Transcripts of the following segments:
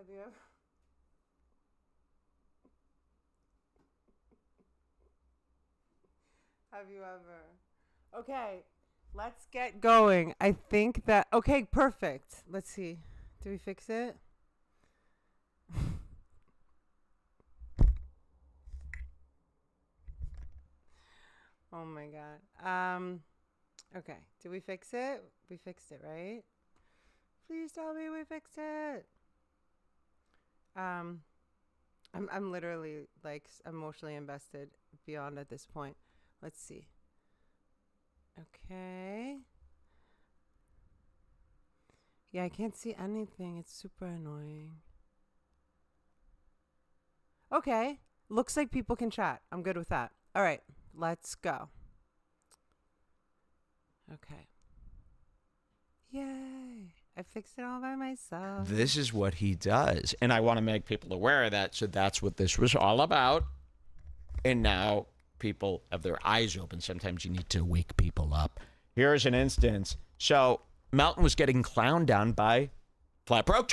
Have you ever? Have you ever? Okay, let's get going. I think that. Okay, perfect. Let's see. Do we fix it? Oh my god. Okay. Did we fix it? We fixed it, right? Please tell me we fixed it. I'm literally like emotionally invested beyond at this point. Let's see. Okay. Yeah, I can't see anything. It's super annoying. Okay. Looks like people can chat. I'm good with that. All right. Let's go. Okay. Yay. I fixed it all by myself. This is what he does. And I want to make people aware of that. So that's what this was all about. And now people have their eyes open. Sometimes you need to wake people up. Here's an instance. So Melton was getting clowned down by Flat Broke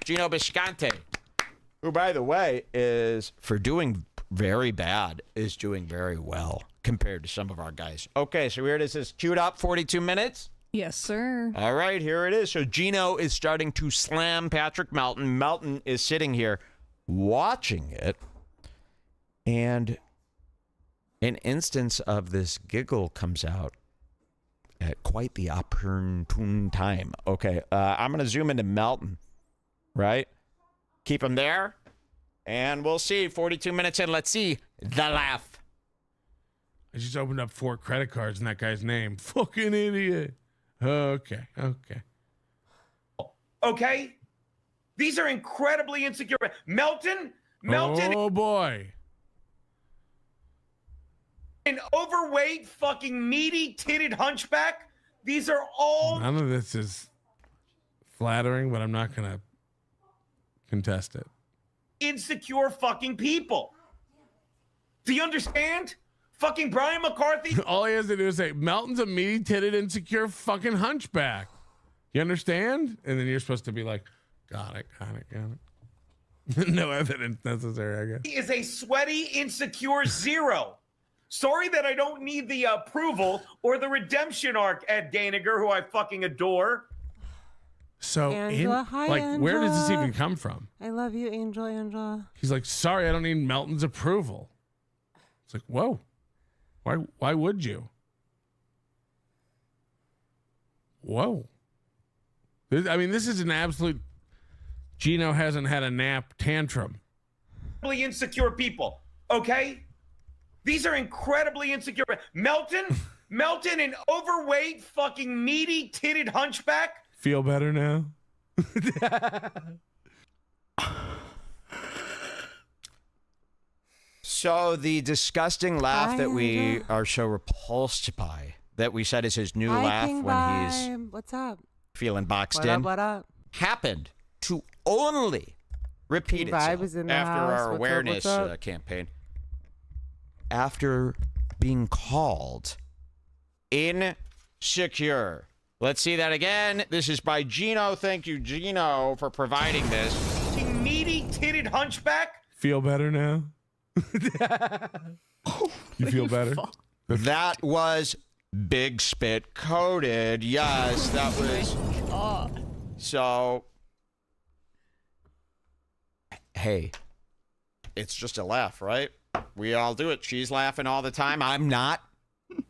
Gino Bisconte, who, by the way, is, for doing very bad, is doing very well compared to some of our guys. Okay, so here it is. It's queued up, 42 minutes. Yes, sir. All right, here it is. So Gino is starting to slam Patrick Melton. Melton is sitting here watching it. And an instance of this giggle comes out at quite the opportune time. Okay, I'm going to zoom into Melton, right? Keep him there. And we'll see. 42 minutes in. Let's see the laugh. I just opened up 4 credit cards in that guy's name. Fucking idiot. Okay. Okay? These are incredibly insecure. Melton. Oh, boy. An overweight, fucking meaty, titted hunchback. These are all None of this is flattering, but I'm not going to contest it. insecure fucking people. Do you understand? Fucking Brian McCarthy. All he has to do is say, Melton's a meaty-titted, insecure fucking hunchback. You understand? And then you're supposed to be like, got it. No evidence necessary, I guess. He is a sweaty, insecure zero. Sorry that I don't need the approval or the redemption arc, Ed Daniger, who I fucking adore. So, Angela, hi, where does this Angela. even come from? I love you, Angela. He's like, sorry, I don't need Melton's approval. It's like, whoa. Why would you? Whoa. This is an absolute Gino hasn't had a nap tantrum. Incredibly insecure people, okay? These are incredibly insecure. Melton, an overweight, fucking meaty, titted hunchback. Feel better now? So the disgusting laugh Hi, that we Angela. are so repulsed by, that we said is his new Hi, laugh King when Vibe. he's What's up? feeling boxed What in, up? What up? happened to only repeat King Vibe itself is in the after house. our What's up, awareness what's up? campaign. After being called insecure. Let's see that again. This is by Gino. Thank you, Gino, for providing this. Fucking meaty, titted hunchback. Feel better now? You feel better? That was big spit coated. Yes, that was. So, hey, it's just a laugh, right? We all do it. She's laughing all the time. I'm not,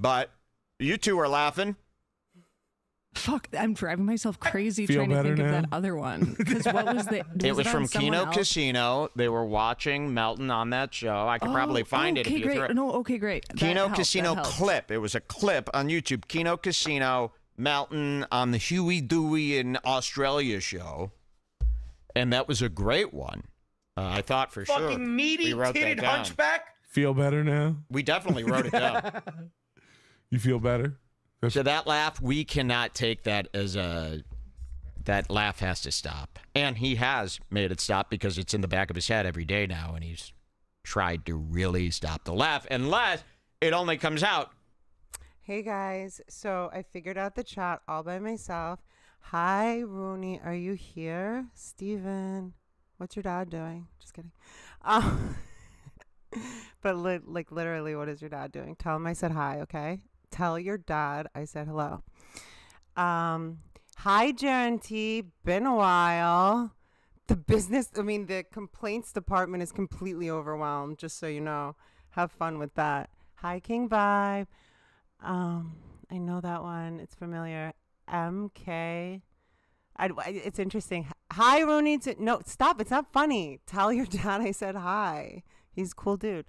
but you two are laughing. Fuck, I'm driving myself crazy Feel trying to better think of now? that other one. Because what was the? It was on from someone Kino else? Casino. They were watching Melton on that show. I could probably find it if Okay, you great. throw it. No, okay, great. That Kino helped, Casino that helped. clip. It was a clip on YouTube. Kino Casino, Melton on the Huey, Dewey in Australia show. And that was a great one. I thought for sure. Fucking meaty, we wrote that titted down. hunchback. Feel better now? We definitely wrote it down. You feel better? So that laugh, we cannot take that as a... That laugh has to stop. And he has made it stop because it's in the back of his head every day now, and he's tried to really stop the laugh, unless it only comes out. Hey guys, so I figured out the chat all by myself. Hi, Rooney. Are you here? Steven, what's your dad doing? Just kidding. Um, but like literally, what is your dad doing? Tell him I said hi, okay? Tell your dad I said hello. Hi, Jaren T. Been a while. The complaints department is completely overwhelmed, just so you know. Have fun with that. Hi, King Vibe. I know that one. It's familiar. MK. It's interesting. Hi, Rooney. No, stop. It's not funny. Tell your dad I said hi. He's a cool dude.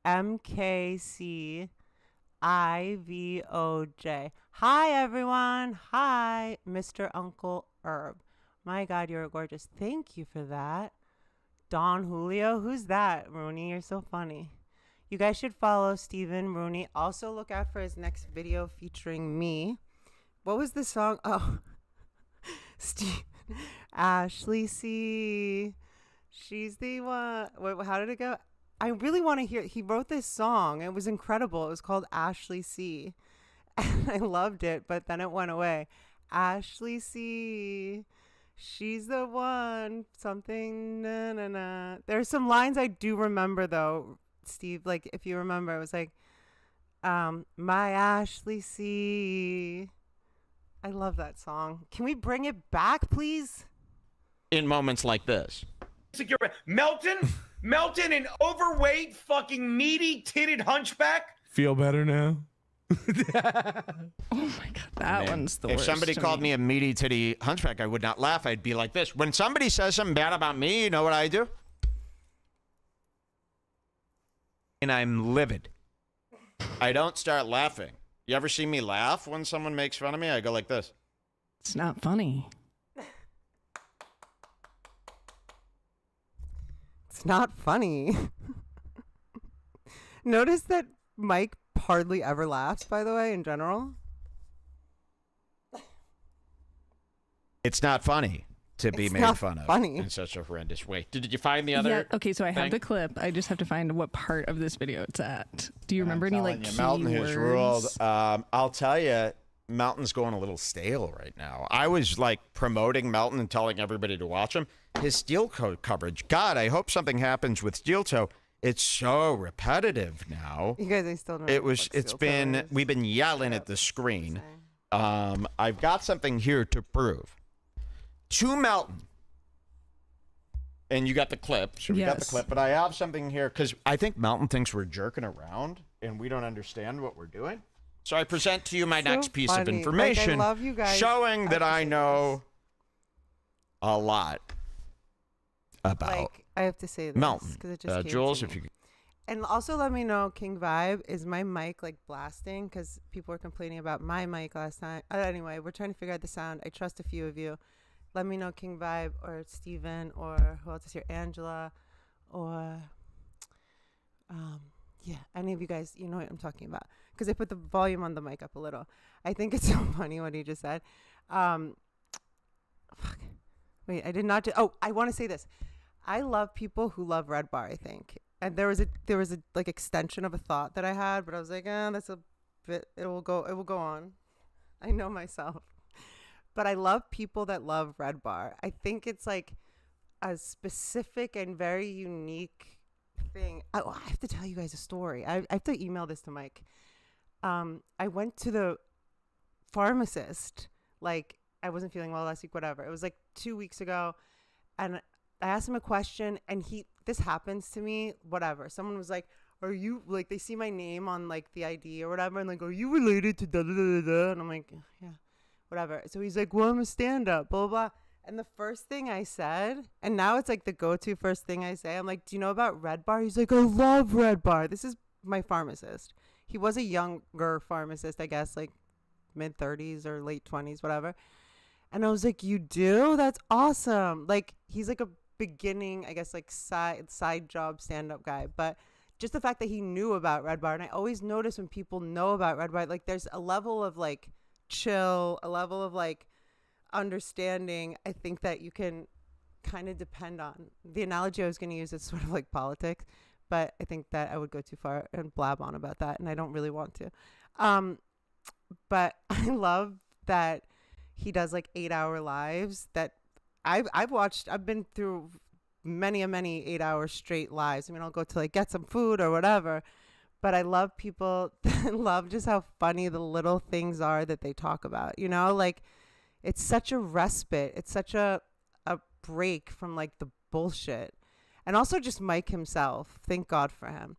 MKC. IVOJ. Hi, everyone. Hi, Mr. Uncle Herb. My God, you're gorgeous. Thank you for that. Don Julio. Who's that, Rooney? You're so funny. You guys should follow Steven Rooney. Also, look out for his next video featuring me. What was the song? Oh, Steve. Ashley C. She's the one. Wait, how did it go? I really want to hear. He wrote this song. It was incredible. It was called Ashley C. And I loved it, but then it went away. Ashley C. She's the one. Something. Na, na, na. There's some lines I do remember, though, Steve. Like, if you remember, it was like, my Ashley C. I love that song. Can we bring it back, please? In moments like this. Insecure. Melton, an overweight, fucking meaty, titted hunchback. Feel better now? Oh my God, that one's the If worst. somebody to called me me a meaty titty hunchback, I would not laugh. I'd be like this. When somebody says something bad about me, you know what I do? And I'm livid. I don't start laughing. You ever see me laugh when someone makes fun of me? I go like this. It's not funny. It's not funny. Notice that Mike hardly ever laughs, by the way, in general. It's not funny to be It's made not fun of funny. in such a horrendous way. Did you find the other? Yeah, okay, so I have thing? the clip. I just have to find what part of this video it's at. Do you remember any like key Melton has ruled. words? I'll tell you, Melton's going a little stale right now. I was like promoting Melton and telling everybody to watch him. His steel toe coverage. God, I hope something happens with steel toe. It's so repetitive now. You guys, I still don't know. It was. It's been. We've been yelling at the screen. I've got something here to prove to Melton. And you got the clip. So we got the Yes. clip. But I have something here because I think Melton thinks we're jerking around and we don't understand what we're doing. So I present to you my So next piece of funny. Like, I information love you guys. showing that I have to say know a lot about Like, I have to say this Melton. because it just came Jules, to if me. you And also let me know, King Vibe, is my mic like blasting? Because people were complaining about my mic last time. Anyway, we're trying to figure out the sound. I trust a few of you. Let me know, King Vibe or Steven or who else is here, Angela or yeah, any of you guys, you know what I'm talking about. Because I put the volume on the mic up a little. I think it's so funny what he just said. Fuck. Wait, I did not do. Oh, I want to say this. I love people who love Red Bar, I think. And there was a like extension of a thought that I had, but I was like, that's a bit. It will go on. I know myself, but I love people that love Red Bar. I think it's like a specific and very unique thing. I have to tell you guys a story. I have to email this to Mike. I went to the pharmacist. Like, I wasn't feeling well last week. Whatever. It was like 2 weeks ago, and I asked him a question, and this happens to me, whatever. Someone was like, are you, like, they see my name on, like, the ID or whatever, and like, are you related to da-da-da-da-da? And I'm like, yeah, whatever. So he's like, well, I'm a stand-up, blah, blah, blah. And the first thing I said, and now it's, like, the go-to first thing I say, I'm like, do you know about Red Bar? He's like, I love Red Bar. This is my pharmacist. He was a younger pharmacist, I guess, like, mid-30s or late 20s, whatever. And I was like, you do? That's awesome. Like, he's, like, a beginning, I guess, like side job stand-up guy, but just the fact that he knew about Red Bar, and I always notice when people know about Red Bar, like there's a level of like chill, a level of like understanding. I think that you can kind of depend on. The analogy I was going to use is sort of like politics, but I think that I would go too far and blab on about that, and I don't really want to. But I love that he does like 8-hour lives that I've watched. I've been through many 8-hour straight lives. I mean, I'll go to like get some food or whatever, but I love people that love just how funny the little things are that they talk about, you know, like it's such a respite. It's such a break from like the bullshit. And also just Mike himself. Thank God for him.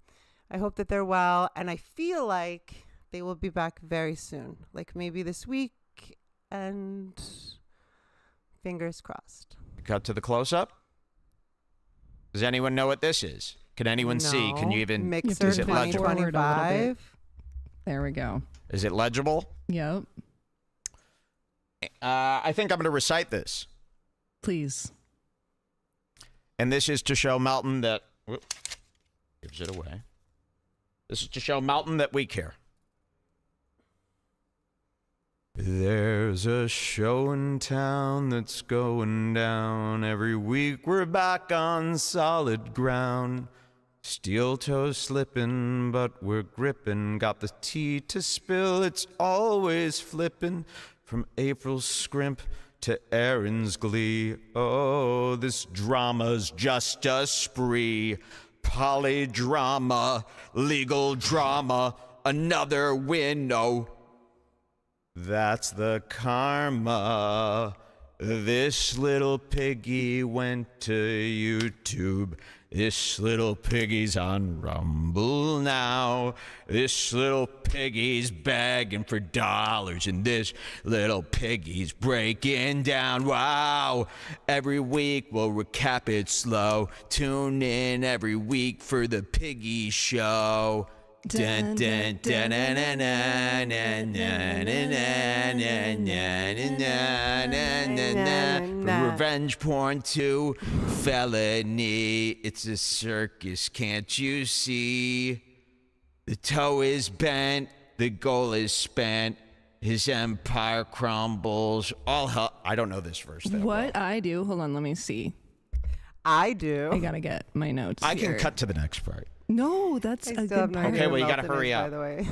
I hope that they're well. And I feel like they will be back very soon, like maybe this week, and fingers crossed. Cut to the close-up. Does anyone know what this is? Can anyone see? Can you even? Mixer is it legible? 2025. There we go. Is it legible? Yep. I think I'm going to recite this. Please. And this is to show Melton that... Whoop, gives it away. This is to show Melton that we care. There's a show in town that's going down. Every week we're back on solid ground. Steel toes slipping, but we're gripping. Got the tea to spill, it's always flipping. From April's scrimp to Aaron's glee. Oh, this drama's just a spree. Polydrama, legal drama, another win. Oh, that's the karma. This little piggy went to YouTube. This little piggy's on Rumble now. This little piggy's begging for dollars, and this little piggy's breaking down. Wow. Every week we'll recap it slow. Tune in every week for the Piggy Show. Dun, dun, dun, na, na, na, na, na, na, na, na, na, na, na. Revenge porn to felony. It's a circus, can't you see? The toe is bent, the goal is spent. His empire crumbles. All hell. I don't know this verse that What well. I do, hold on, let me see. I do. I gotta get my notes. I here. can cut to the next part. No, that's I a still good have no part. idea Okay, what well, you gotta Melton hurry is, up. By the way.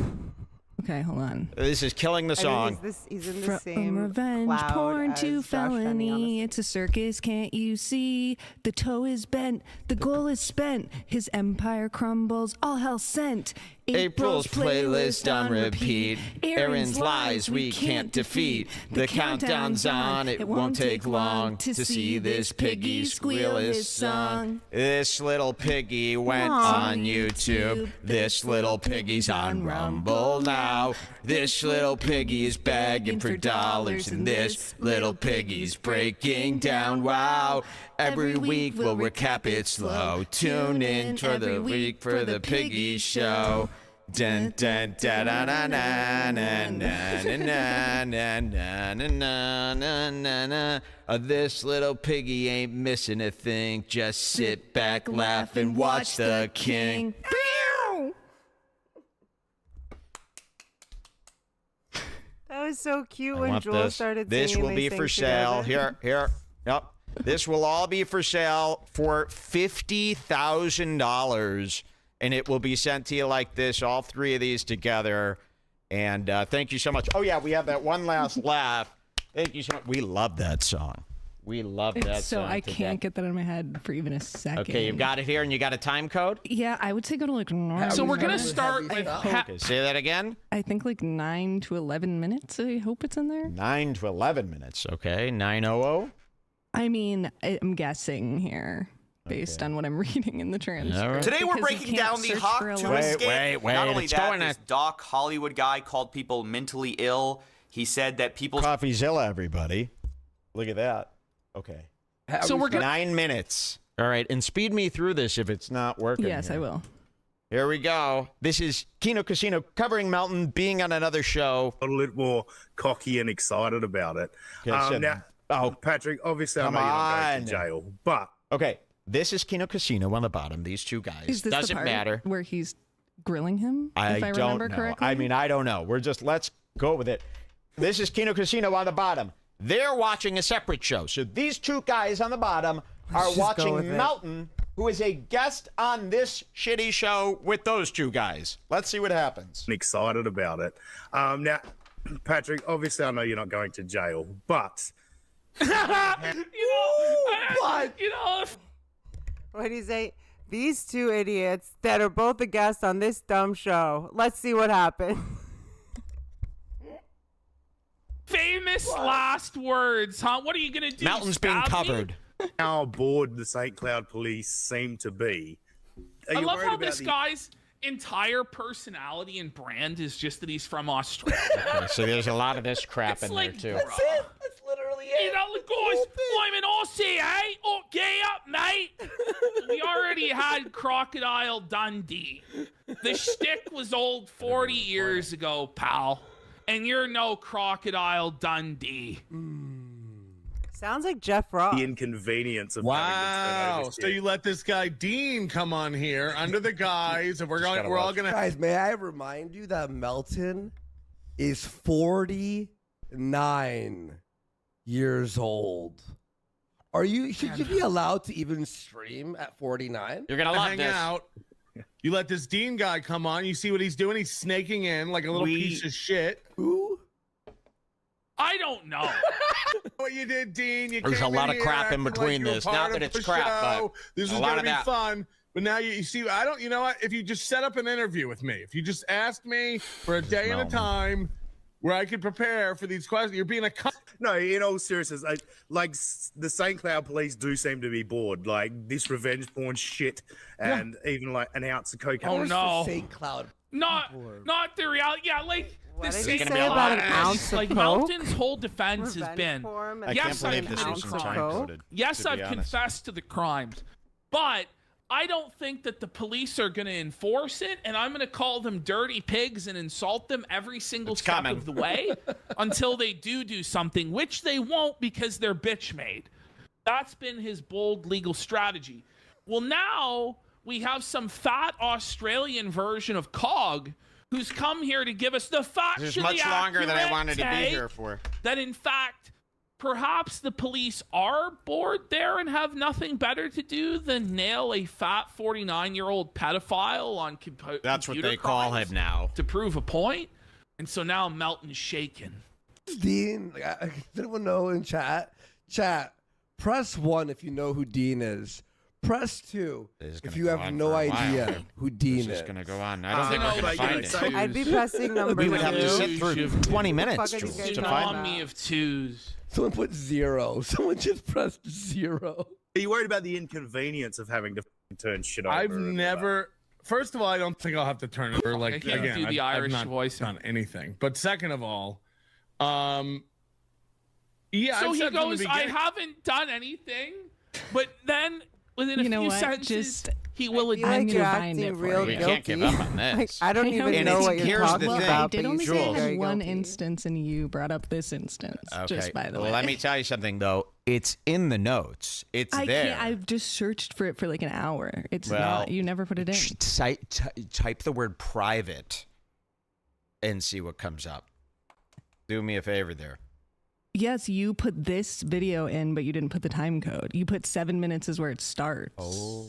Okay, hold on. This is killing the song. He's in the From same revenge cloud porn as to Josh Fenny, felony. honestly. It's a circus, can't you see? The toe is bent, the goal is spent. His empire crumbles, all hell sent. April's playlist on repeat. Aaron's lies we can't defeat. The countdown's on, it won't take long to see this piggy squeal his song. This little piggy went on YouTube. This little piggy's on Rumble now. This little piggy's begging for dollars, and this little piggy's breaking down. Wow. Every week we'll recap it slow. Tune in for the week for the Piggy Show. Dun dun da da na na na na na na na na na na na. This little piggy ain't missing a thing. Just sit back, laugh, and watch the king. That was so cute I when want Joel this. started This singing. will they be sang for sale. together. Here. Yep. This will all be for sale for $50,000, and it will be sent to you like this, all three of these together. And thank you so much. Oh, yeah, we have that one last laugh. Thank you so much. We love that song. We love that So song. I to can't death. get that in my head for even a second. Okay, you've got it here, and you got a time code? Yeah, I would say go to like 9. So we're gonna start with Okay, say that again. I think like 9 to 11 minutes. I hope it's in there. 9 to 11 minutes, okay? 9:00. I mean, I'm guessing here based on what I'm reading in the transcript. All right. Today we're because you breaking can't down the search hawk for a to lot. escape. Wait, Not only it's that, going this on. Doc Hollywood guy called people mentally ill. He said that people. Coffeezilla, everybody. Look at that. Okay. So we're gonna 9 minutes. All right, and speed me through this if it's not working. Yes, here. I will. Here we go. This is Kino Casino covering Melton being on another show. A little more cocky and excited about it. Okay, so- Now, oh, Patrick, obviously I come know you're not going on. to jail, but okay. This is Kino Casino on the bottom. These two guys. Is this Doesn't the part matter. where he's grilling him? I if I don't remember know. correctly. I mean, I don't know. Let's go with it. This is Kino Casino on the bottom. They're watching a separate show. So these two guys on the bottom are just go watching with it. Melton, who is a guest on this shitty show with those two guys. Let's see what happens. excited about it. Now, Patrick, obviously I know you're not going to jail, but You know, What do you say? These two idiots that are both the guests on this dumb show. Let's see what happens. famous last words, huh? What are you gonna do? Mountain's being stab me? covered. how bored the St. Cloud police seem to be. Are I you love worried how about this guy's entire personality and brand is just that he's from Australia. Okay, so there's a lot of this crap It's in like, there too. That's literally it. You know, the guys, I'm an Aussie, eh? Oh, get up, mate. We already had Crocodile Dundee. The shtick was old 40 years ago, pal. And you're no Crocodile Dundee. Sounds like Jeff Ross. the inconvenience of Wow. having to So you let this guy Dean come on here under the guise of we're all gonna Guys, may I remind you that Melton is 49 years old. Should you be allowed to even stream at 49? You're gonna love hang this. out. You let this Dean guy come on. You see what he's doing? He's snaking in like a little piece of shit. Who? I don't know. What you did, Dean? You There's came a lot in of here crap in acting between like you were this. part Not of that it's the crap, show. but This a is lot gonna of be that. fun. But now you see, I don't. You know what? If you just set up an interview with me, if you just asked me for a day and a time where I could prepare for these questions, you're being a cunt. No, in all seriousness, the St. Cloud police do seem to be bored. Like this revenge porn shit, and even like an ounce of cocaine. Oh, no. St. Cloud. Not the reality. Yeah, like What the did same he gonna say be a about lot an of ounce of like coke? Melton's whole defense has Revenge been porn? I Yes, can't I believe this committed isn't crime. time coded. yes, to I've be honest. confessed to the crimes, but I don't think that the police are going to enforce it, and I'm going to call them dirty pigs and insult them every single It's step coming. of the way until they do something, which they won't because they're bitch made. That's been his bold legal strategy. Well, now we have some fat Australian version of Cog who's come here to give us the factually This is much longer than I accurate wanted to be take here for. that in fact perhaps the police are bored there and have nothing better to do than nail a fat 49-year-old pedophile on That's what computer they call crimes him now. to prove a point. And so now Melton's shaken. Dean, does anyone know in chat? Chat, press 1 if you know who Dean is. Press 2 This is if gonna you go have on no for a while. idea who Dean This is. is going to go on. I don't think know, we're going to like, find it's it. like- I'd be pressing number We would have to two. sit through 20 minutes fuck are these guys to talking find about? Tsunami of twos. Someone put 0. Someone just pressed 0. Are you worried about the inconvenience of having to turn shit over? I've and, never. First of all, I don't think I'll have to turn it over. Like I can't again, do the I've Irish not voice. done anything. But second of all, yeah. So I've he said from the goes, I beginning- haven't done anything. But then within a You know few what? sentences, Just- he will I feel admit like I'm you're gonna find acting it for real you. We guilty. can't give up on Like, this. I don't I know even it's- know and what you're here's the talking thing. Well, about. I did but only you say I feel had very one guilty. instance, and you brought up this instance. Just by the way. Well, let me tell you something, though. It's in the notes. It's I there. can't. I've just searched for it for like an hour. It's Well, not. You never put it in. Type the word private and see what comes up. Do me a favor there. Yes, you put this video in, but you didn't put the time code. You put 7 minutes is where it starts. Oh.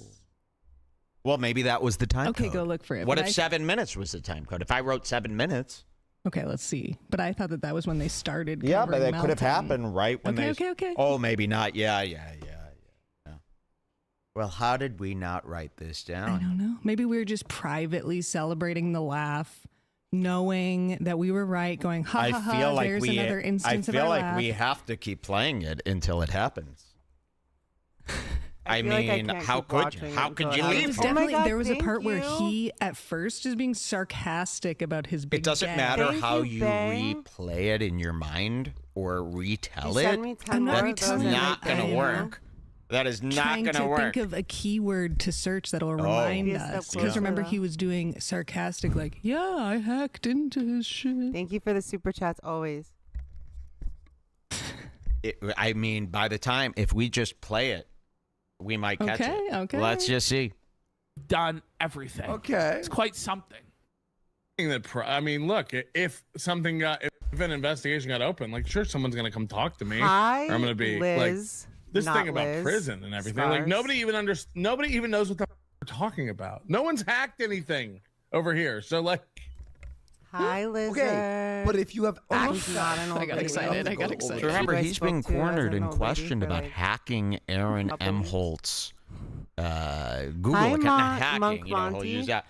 Well, maybe that was the time Okay, code. go look for it. What But if I- 7 minutes was the time code? If I wrote 7 minutes. Okay, let's see. But I thought that was when they started. Yeah, but covering that could have Melton. happened right when they. Okay. Oh, maybe not. Yeah. Well, how did we not write this I down? don't know. Maybe we were just privately celebrating the laugh, knowing that we were right, going, ha I ha ha, feel like there's we. another I instance of feel our like laugh. we have to keep playing it until it happens. I feel like I mean, can't how keep could you? watching How it could until you it It leave? was Oh my definitely, God, there was a thank part where you. he at first is being sarcastic about his big It doesn't gag. matter Thank how you, you Bang. replay it in your mind or retell You it. send me 10 I'm not more of That's those retelling it, not going I to am work. That is not Trying going to to work. think of a keyword to search that'll remind Yes, us. that's Because closer remember, though. he was doing sarcastic, like, yeah, I hacked into his shit. Thank you for the super chats always. I mean, by the time, if we just play it, we might catch it. Okay. Let's just see. done everything. Okay. It's quite something. I mean, look, if something got, if an investigation got open, like, sure, someone's gonna come talk to me. Hi, or I'm gonna be Liz. like this not thing about Liz. prison and everything. Like, Scars. nobody even knows what they're talking about. No one's hacked anything over here. So like, Hi, Lizard. Okay, but if you have He's not an old I got lady. excited. I got excited. So remember, You guys he's being spoke to as cornered an and old lady questioned for, about like, hacking Aaron couple M. weeks. Holt's Google Hi, account. Not hacking, Monk you know, he'll Monty. use that.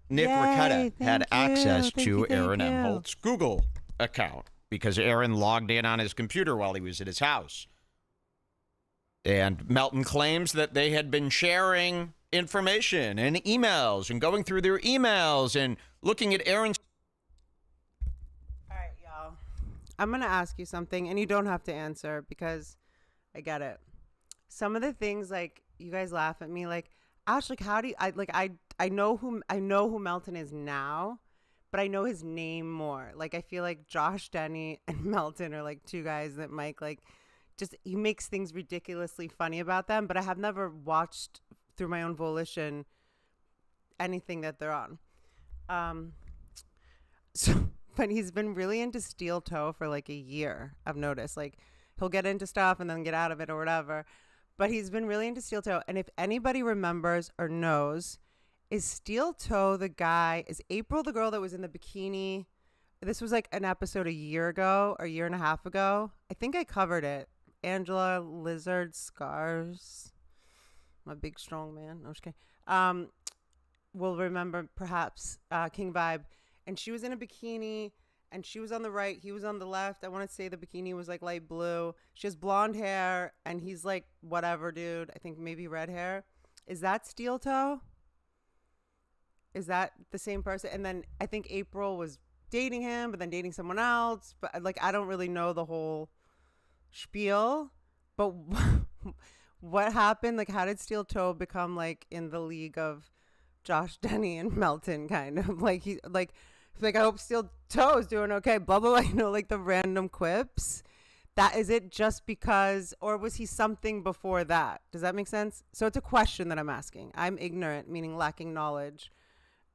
Nick Yay, Ricotta had thank you, access thank to you, thank Aaron M. you. Holt's Google account because Aaron logged in on his computer while he was at his house. And Melton claims that they had been sharing information and emails and going through their emails and looking at Aaron's. All right, y'all. I'm going to ask you something, and you don't have to answer because I get it. Some of the things, like, you guys laugh at me, like, Ash, like, how do you, I know who Melton is now, but I know his name more. Like, I feel like Josh Denny and Melton are, like, two guys that Mike, like, just, he makes things ridiculously funny about them, but I have never watched through my own volition anything that they're on. So, but he's been really into Steel Toe for like a year. I've noticed, like, he'll get into stuff and then get out of it or whatever, but he's been really into Steel Toe. And if anybody remembers or knows, is Steel Toe the guy, is April the girl that was in the bikini? This was like an episode a year ago or a year and a half ago. I think I covered it. Angela Lizard Scars, my big strong man. No, I'm just kidding. Will remember perhaps King Vibe, and she was in a bikini, and she was on the right, he was on the left. I want to say the bikini was like light blue. She has blonde hair, and he's like whatever, dude. I think maybe red hair. Is that Steel Toe? Is that the same person? And then I think April was dating him, but then dating someone else. But like, I don't really know the whole spiel, but what happened? Like, how did Steel Toe become like in the league of Josh Denny and Melton, kind of like he like I hope Steel Toe is doing okay, blah blah blah, you know, like the random quips. That is it, just because, or was he something before that? Does that make sense? So it's a question that I'm asking. I'm ignorant, meaning lacking knowledge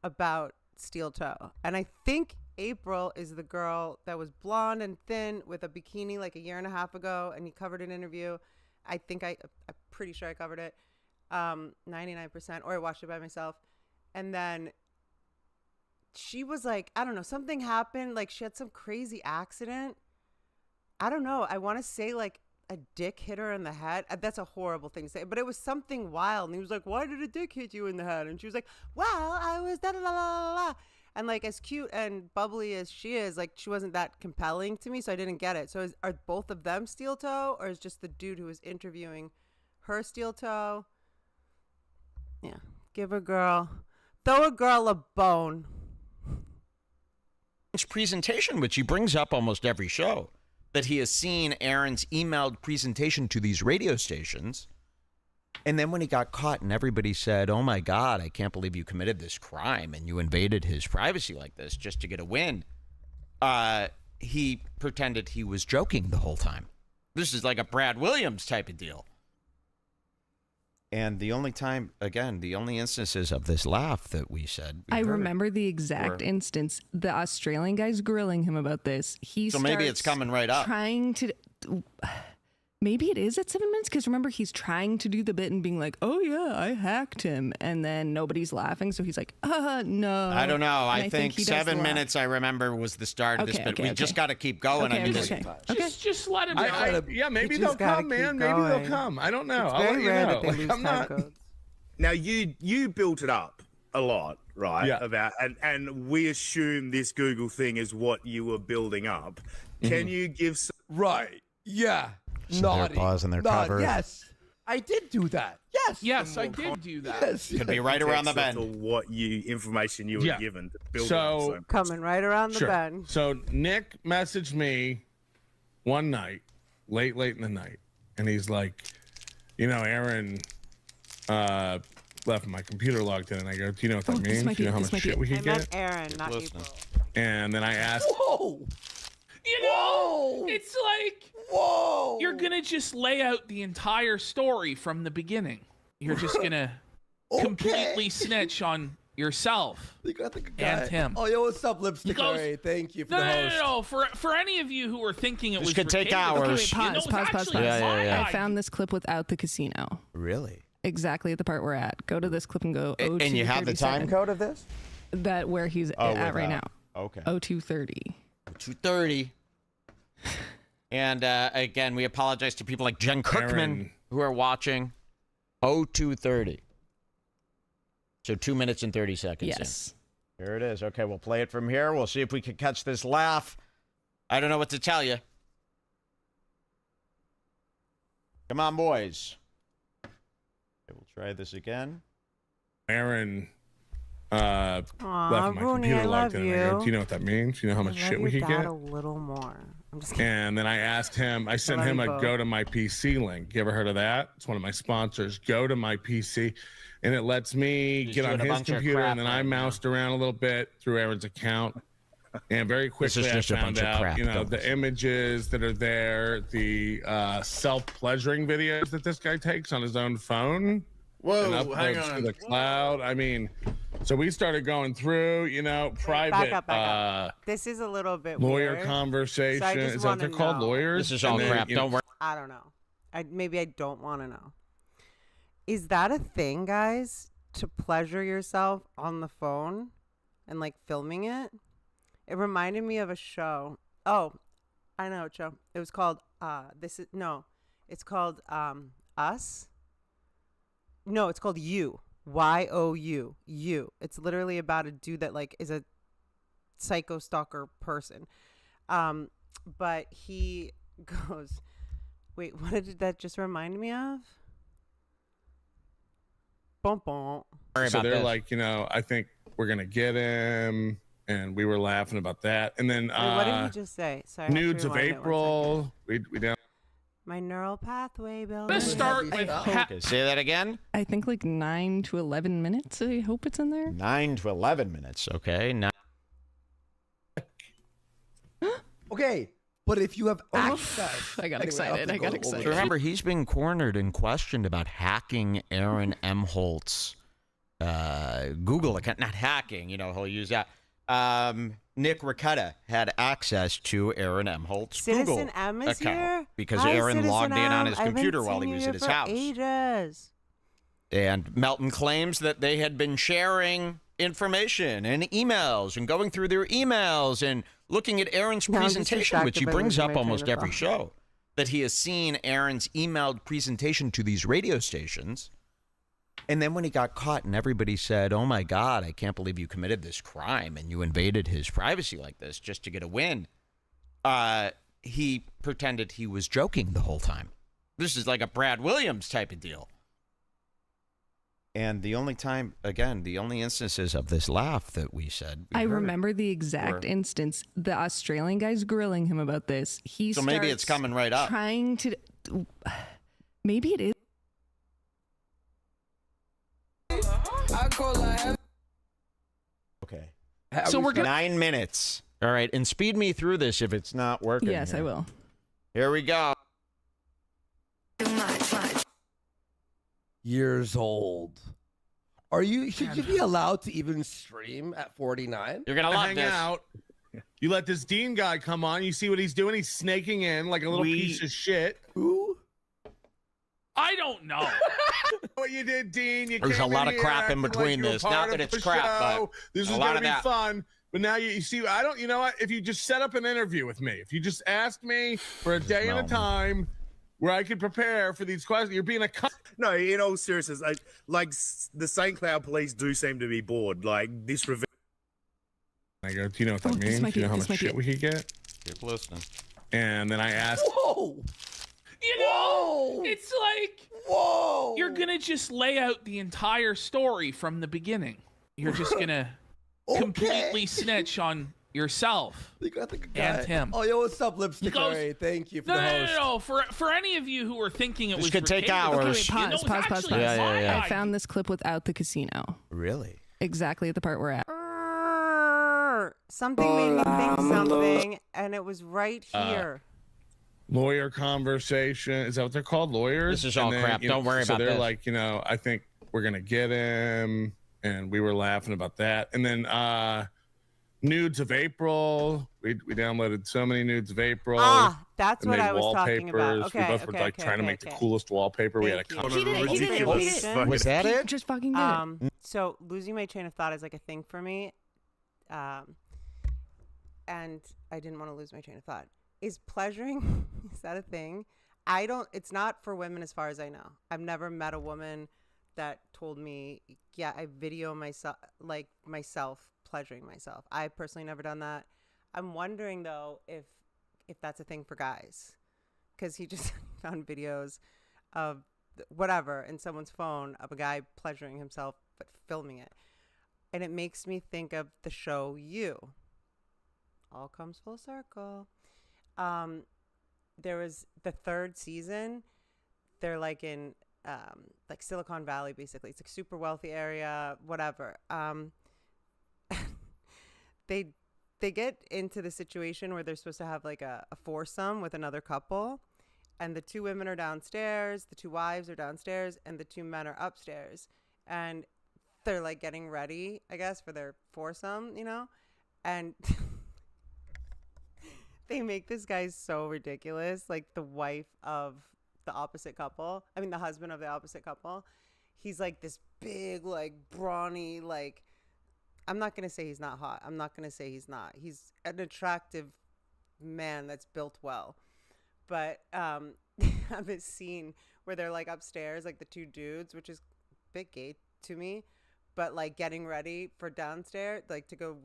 about Steel Toe, and I think April is the girl that was blonde and thin with a bikini like a year and a half ago, and he covered an interview. I'm pretty sure I covered it 99%, or I watched it by myself. And then she was like, I don't know, something happened, like she had some crazy accident. I don't know, I want to say like a dick hit her in the head. That's a horrible thing to say, but it was something wild. And he was like, why did a dick hit you in the head? And she was like, well, I was da da da da da. And like, as cute and bubbly as she is, like, she wasn't that compelling to me, so I didn't get it. So are both of them Steel Toe, or is just the dude who was interviewing her Steel Toe? Yeah, throw a girl a bone. Presentation, which he brings up almost every show, that he has seen Aaron's emailed presentation to these radio stations. And then when he got caught and everybody said, oh my God, I can't believe you committed this crime and you invaded his privacy like this just to get a win, he pretended he was joking the whole time. This is like a Brad Williams type of deal. And the only time, again, the only instances of this laugh that we said. I remember the exact instance. The Australian guy's grilling him about this. So maybe it's coming right up. Trying to... Maybe it is at 7 minutes, because remember, he's trying to do the bit and being like, oh yeah, I hacked him. And then nobody's laughing. So he's like, no. I don't know. And I think he does 7 laugh. minutes, I remember, was the start of this bit. We just got to keep going. Just let him go. Yeah, maybe You they'll just gotta come, man. keep Maybe they'll going. come. I don't know. It's I'll very let you rare know. that they lose I'm time not. codes. Now you built it up a lot, right? Yeah. About and we assume this Google thing is what you were building up. Can you give some Right. Yeah. So Naughty. they're pausing their Naughty. cover. Yes. I did do that. Yes. Yes, I did do that. Yes. Could be right around the context bend. of what information you were Yeah. given to build So- on? Coming right around the Sure. bend. So Nick messaged me one night, late in the night, and he's like, Aaron left my computer logged in, and I go, do you know what that this means? might Do you be- know how this much might be- shit we I could meant get? Aaron, not listening. April. And then I asked, Whoa. You know, Whoa. it's like Whoa. you're gonna just lay out the entire story from the beginning. You're just gonna completely snitch on yourself You got the guy. and him. Oh, yo, what's up, Lipstick? goes- Larry? Thank you for No, the no, host. no, no. For any of you who were thinking it This was could take ridiculous, hours. Okay, wait, you know, pause, it was pause. actually Yeah, my yeah. I idea. found this clip without the casino. Really? Exactly at the part we're at. Go to this clip and go. And you have the time code of this? That where he's Oh, at right without. now. Okay. 0230. 2:30. And again, we apologize to people like Jen Kirkman Aaron. who are watching. 02:30. So 2 minutes and 30 seconds. Yes. In. Here it is. Okay, we'll play it from here. We'll see if we can catch this laugh. I don't know what to tell you. Come on, boys. Okay, we'll try this again. Aaron Aw, left my Rooney, computer I locked love in. And I go, you. do you know what that means? You know how much I love shit we your could dad get? a little more. I'm just kidding. And then I asked him, I sent love him you a both. go to my PC link. You ever heard of that? It's one of my sponsors, go to my PC. And it lets me He's get on doing a his bunch of computer. crap And then I right now. moused around a little bit through Aaron's account. And very quickly is just a I found bunch of out, crap. you know, Don't the listen. images that are there, the self-pleasuring videos that this guy takes on his own phone. And Whoa, hang uploads to on. the cloud. I mean, so we started going through, you know, private back up. This is a little bit lawyer weird. conversation. So I just Is that what wanna they're called, know. lawyers? This is all And then, crap. you know, Don't worry. I don't know. Maybe I don't want to know. Is that a thing, guys? To pleasure yourself on the phone and like filming it? It reminded me of a show. Oh, I know what show. It was called it's called Us. No, it's called You. YOU. You. It's literally about a dude that like is a psycho stalker person. But he goes, wait, what did that just remind me of? Bum bum. Worry so about they're this. like, you know, I think we're gonna get him, and we were laughing about that. And then Wait, what did he just say? Sorry. I have to nudes of rewind it 1 second. April. We down. My neural pathway building. Let's start with Okay, say that again. I think like 9 to 11 minutes. I hope it's in there. 9 to 11 minutes. Okay. Now, Okay, but if you have access, I got Anyway, excited. I'll I got go excited. over remember, he's being cornered and questioned about hacking Aaron Emholt's Google account. Not hacking, you know, he'll use that. Nick Ricotta had access to Aaron Emholt's Citizen Google M is account here? because Hi, Aaron Citizen logged in on M. his I haven't computer while seen he was you at his for house. Ages. And Melton claims that they had been sharing information and emails and going through their emails and looking at Aaron's Now I'm just presentation, which he distracted by brings losing up my train almost of every thought. show, that he has seen Aaron's emailed presentation to these radio stations. And then when he got caught and everybody said, oh my God, I can't believe you committed this crime and you invaded his privacy like this just to get a win, he pretended he was joking the whole time. This is like a Brad Williams type of deal. And the only time, again, the only instances of this laugh that we said. I remember the exact Where- instance. The Australian guy's grilling him about this. He So maybe it's starts coming right up. Trying to. Maybe it is. Okay. So we're gonna 9 minutes. All right. And speed me through this if it's not working. Yes, here. I will. Here we go. years old. Should you be allowed to even stream at 49? You're going to love hang this. out. You let this Dean guy come on. You see what he's doing? He's snaking in like a little piece of shit. Who? I don't know. What you did, Dean? You There's came a lot in of here crap in acting between like you were this. part Not of that it's the crap, show. This a is lot gonna of be that. fun. But now you see, I don't. You know what? If you just set up an interview with me, if you just asked me for a day at a Melvin. time, where I could prepare for these questions, you're being a cunt. No, in all seriousness, the St. Cloud police do seem to be bored. Like this revenge. I go, do you know what that this means? might Do you be know it, how this much might be shit it. we could get? Keep listening. And then I asked, Whoa! You know, Whoa! it's like Whoa! you're gonna just lay out the entire story from the beginning. You're just gonna completely snitch on yourself. You got the guy. And him. Oh, yo, what's up, Lipstick He goes- Larry? Thank you for No, the no, host. no, no. For any of you who were thinking it This was could take ridiculous, hours. Okay, wait, you know, pause, it's pause, pause, actually pause. Yeah, yeah, yeah. my I found this clip without the casino. Really? Exactly at the part we're at. Something made me think something, and it was right here. lawyer conversation. Is that what they're called? Lawyers? This is all And then, crap. you know, Don't worry so about they're this. like, you know, I think we're going to get him. And we were laughing about that. And then nudes of April. We downloaded so many nudes of April. That's and what made I was talking about. wallpapers. Okay, we both were like trying to make the coolest wallpaper. We had a Thank you. cover. He did it, he did it, he did it. Was that He it? just fucking did it. So losing my train of thought is like a thing for me. and I didn't want to lose my train of thought. Is pleasuring, is that a thing? It's not for women as far as I know. I've never met a woman that told me, yeah, I video myself pleasuring myself. I personally never done that. I'm wondering though if that's a thing for guys, because he just found videos of whatever in someone's phone of a guy pleasuring himself but filming it, and it makes me think of the show You. All comes full circle. There was the 3rd season. They're like in like Silicon Valley, basically. It's like super wealthy area, whatever. They get into the situation where they're supposed to have like a foursome with another couple, and the 2 women are downstairs, the 2 wives are downstairs, and the 2 men are upstairs, and they're like getting ready, I guess, for their foursome, and they make this guy so ridiculous, like the wife of the opposite couple. I mean, the husband of the opposite couple. He's like this big, like brawny, like, I'm not going to say he's not hot. I'm not going to say he's not. He's an attractive man that's built well. But I have this scene where they're like upstairs, like the 2 dudes, which is a bit gay to me, but like getting ready for downstairs, like to go.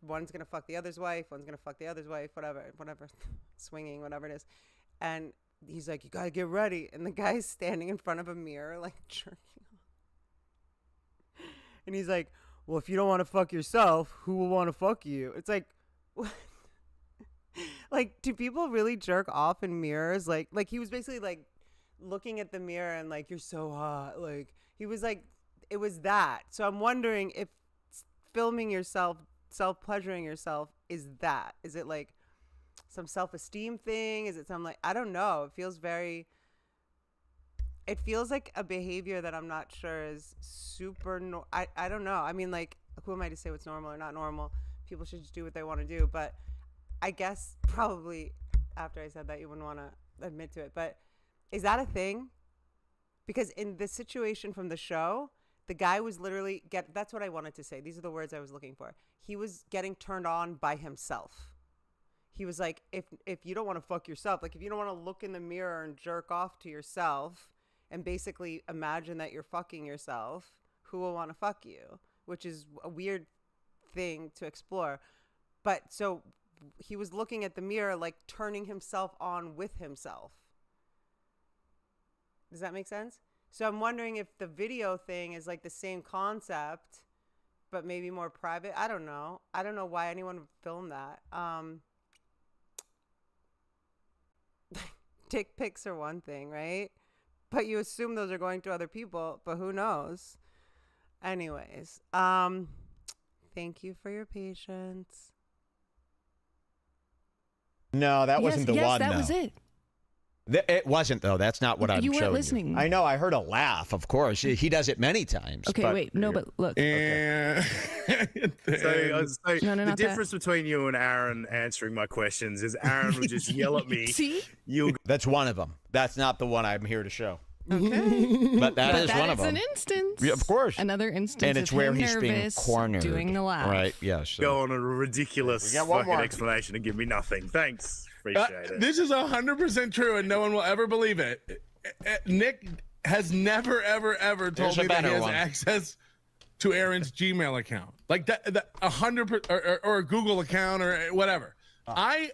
One's going to fuck the other's wife. One's going to fuck the other's wife, whatever, swinging, whatever it is. And he's like, you got to get ready. And the guy's standing in front of a mirror, like jerking off. And he's like, well, if you don't want to fuck yourself, who will want to fuck you? It's like, what? Like, do people really jerk off in mirrors? Like he was basically like looking at the mirror and like, you're so hot. Like, he was like, it was that. So I'm wondering if filming yourself, self-pleasuring yourself, is it like some self-esteem thing? Is it some like, I don't know. It feels like a behavior that I'm not sure is super, I don't know. I mean, like, who am I to say what's normal or not normal? People should just do what they want to do. But I guess probably after I said that, you wouldn't want to admit to it. But is that a thing? Because in the situation from the show, the guy was literally that's what I wanted to say. These are the words I was looking for. He was getting turned on by himself. He was like, if you don't want to fuck yourself, like if you don't want to look in the mirror and jerk off to yourself and basically imagine that you're fucking yourself, who will want to fuck you? Which is a weird thing to explore. But so he was looking at the mirror, like turning himself on with himself. Does that make sense? So I'm wondering if the video thing is like the same concept, but maybe more private. I don't know. I don't know why anyone would film that. Dick pics are one thing, right? But you assume those are going to other people, but who knows? Anyways, thank you for your patience. No, that wasn't the one. Yes, that no. was it. It wasn't, though. That's not what I'm showing you. You weren't listening. I know. I heard a laugh, of course. He does it many times. Okay, wait. No, but look. So No, the not difference between you and Aaron answering my questions is Aaron would just yell at me. See? That's one of them. That's not the one I'm here to show. Okay. But that is one of them. That's an instance. Yeah, of course. Another instance. And it's of where him he's being nervous, cornered. doing the laugh. Right, yes. Go on a ridiculous We got one fucking more. explanation and give me nothing. Thanks. Appreciate it. This is 100% true, and no one will ever believe it. Nick has never, ever, ever told There's a me that he better has one. access to Aaron's Gmail account, like that 100% or a Google account or whatever. I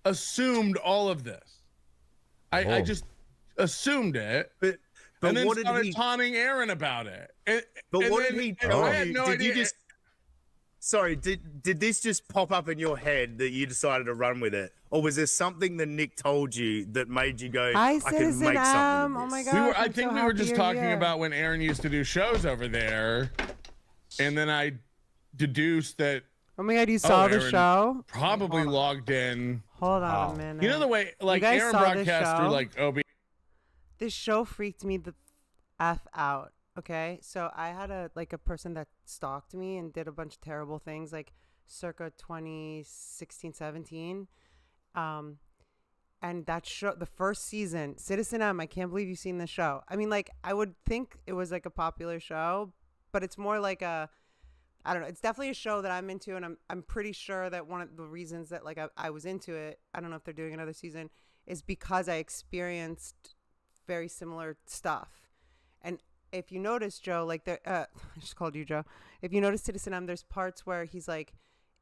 assumed all of this. I just assumed it, But and then what did started he? taunting Aaron about it. But what did he tell I had you? no Did idea. you just? Sorry, did this just pop up in your head that you decided to run with it, or was there something that Nick told you that made you go, Hi, "I can Citizen make something"? M. Of Oh my this? God. I I'm think so we were happy just you're talking here. about when Aaron used to do shows over there, and then I deduced that Oh my God, you saw the Aaron show? probably logged in. Hold on a minute. You know the way, like guys Aaron saw this broadcasts through show? like OB. This show freaked me the F out. Okay, so I had a person that stalked me and did a bunch of terrible things, like circa 2016, 17. And that show, the first season, Citizen M, I can't believe you've seen this show. I mean, like, I would think it was like a popular show, but it's more like I don't know. It's definitely a show that I'm into, and I'm pretty sure that one of the reasons that like I was into it, I don't know if they're doing another season, is because I experienced very similar stuff. And if you notice, Joe, like I just called you Joe. If you notice, Citizen M, there's parts where he's like,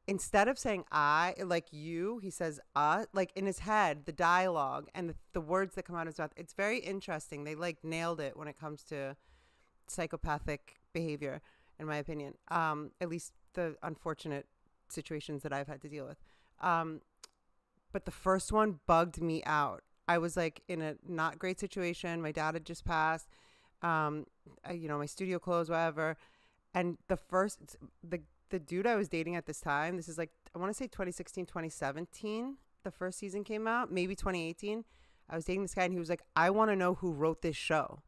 instead of saying I, like you, he says like in his head, the dialogue and the words that come out of his mouth. It's very interesting. They like nailed it when it comes to psychopathic behavior, in my opinion. At least the unfortunate situations that I've had to deal with. But the first one bugged me out. I was like in a not great situation. My dad had just passed. My studio closed, whatever. And the dude I was dating at this time, this is like, I want to say 2016, 2017, the first season came out, maybe 2018. I was dating this guy and he was like, I want to know who wrote this show.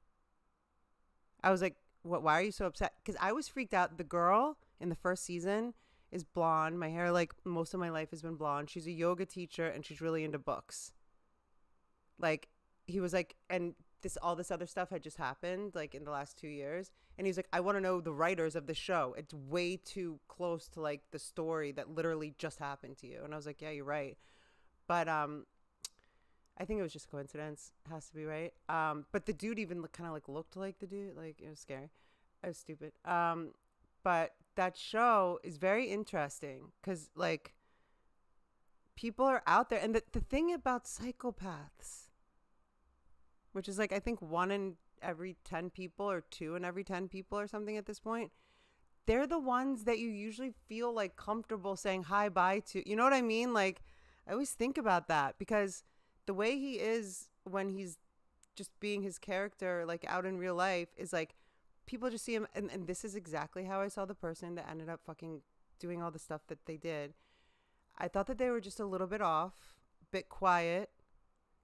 I was like, what? Why are you so upset? Because I was freaked out. The girl in the first season is blonde. My hair, like most of my life, has been blonde. She's a yoga teacher and she's really into books. Like, he was like, and all this other stuff had just happened like in the last 2 years, and he's like, I want to know the writers of the show. It's way too close to like the story that literally just happened to you. And I was like, yeah, you're right. But I think it was just a coincidence. It has to be, right? But the dude even kind of like looked like the dude. Like, it was scary. It was stupid. But that show is very interesting because like people are out there, and the thing about psychopaths, which is like, I think 1 in every 10 people or 2 in every 10 people or something at this point, they're the ones that you usually feel like comfortable saying hi, bye to. You know what I mean? Like, I always think about that because the way he is when he's just being his character, like out in real life, is like people just see him. And this is exactly how I saw the person that ended up fucking doing all the stuff that they did. I thought that they were just a little bit off, bit quiet,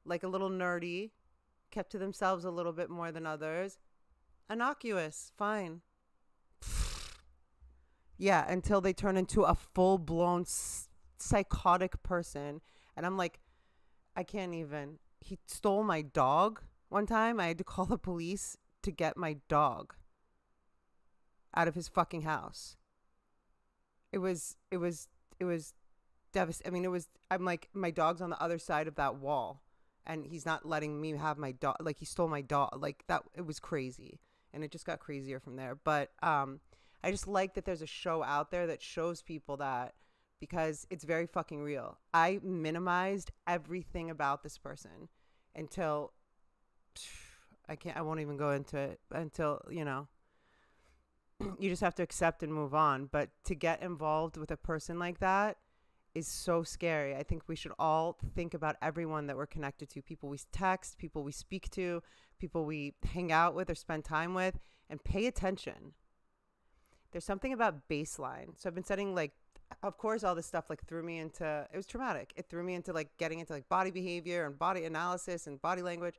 like a little nerdy, kept to themselves a little bit more than others. Innocuous, fine. Yeah, until they turn into a full-blown psychotic person. And I'm like, I can't even. He stole my dog one time. I had to call the police to get my dog out of his fucking house. It was devastating. I mean, I'm like, my dog's on the other side of that wall, and he's not letting me have my dog. Like, he stole my dog. Like, that, it was crazy. And it just got crazier from there. But I just like that there's a show out there that shows people that, because it's very fucking real. I minimized everything about this person until I won't even go into it until, you just have to accept and move on. But to get involved with a person like that is so scary. I think we should all think about everyone that we're connected to, people we text, people we speak to, people we hang out with or spend time with, and pay attention. There's something about baseline. So I've been studying, like, of course, all this stuff like threw me into, it was traumatic. It threw me into like getting into like body behavior and body analysis and body language.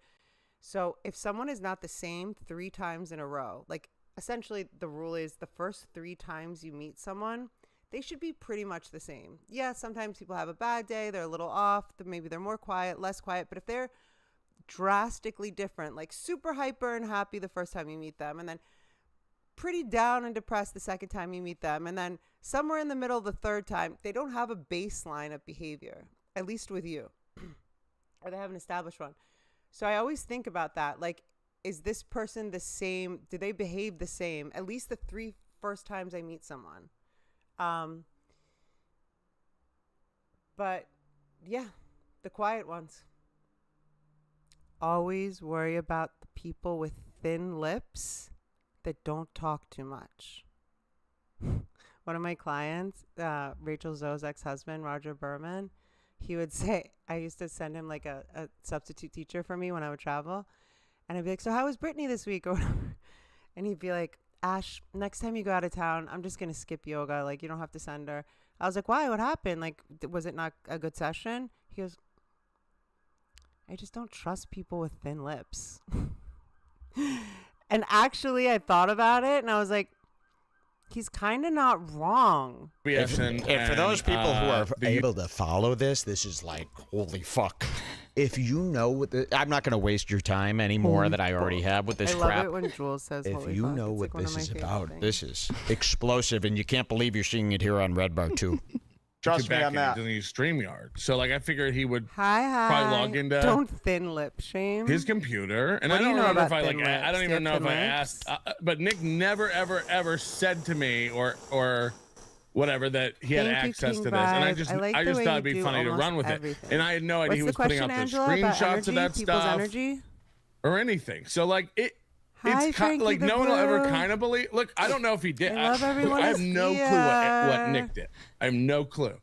So if someone is not the same 3 times in a row, like essentially the rule is the first 3 times you meet someone, they should be pretty much the same. Yeah, sometimes people have a bad day. They're a little off. Maybe they're more quiet, less quiet. But if they're drastically different, like super hyper and happy the first time you meet them, and then pretty down and depressed the second time you meet them, and then somewhere in the middle the third time, they don't have a baseline of behavior, at least with you, or they haven't established one. So I always think about that. Like, is this person the same? Do they behave the same at least the 3 first times I meet someone? But yeah, the quiet ones. Always worry about the people with thin lips that don't talk too much. One of my clients, Rachel Zoe's ex-husband, Roger Berman, he would say, I used to send him like a substitute teacher for me when I would travel. And I'd be like, so how was Brittany this week? Or whatever. And he'd be like, Ash, next time you go out of town, I'm just going to skip yoga. Like, you don't have to send her. I was like, why? What happened? Like, was it not a good session? He goes, I just don't trust people with thin lips. And actually, I thought about it, and I was like, he's kind of not wrong. And for those people who are able to follow this is like, holy fuck. If you know what I'm not going to waste your time anymore that I already have with this I love crap. it when Jules says, If "Holy you fuck," know it's what like one of this my is favorite about, things. this is explosive, and you can't believe you're seeing it here on Red Bar too. Trust me back on in, that. He doesn't use StreamYard. So like I figured he would Hi. probably log into Don't thin lip shame. his computer, and What I do don't you know remember about if I thin like. I lips? don't Do you even know have if I thin asked, lips? but Nick never ever said to me or whatever that he had Thank you, access King to this, and I Vibes. just I like the just way thought you it'd be do funny to almost run with everything. it, and I had no idea What's he the was putting question, out the Angela, about screenshots energy, of that people's stuff energy? or anything. So like it. Hi, It's Frankie like the no one will ever Brew. kind of believe. Look, I don't know if he did. I love everyone I have is no clue what Nick did. I have no clue.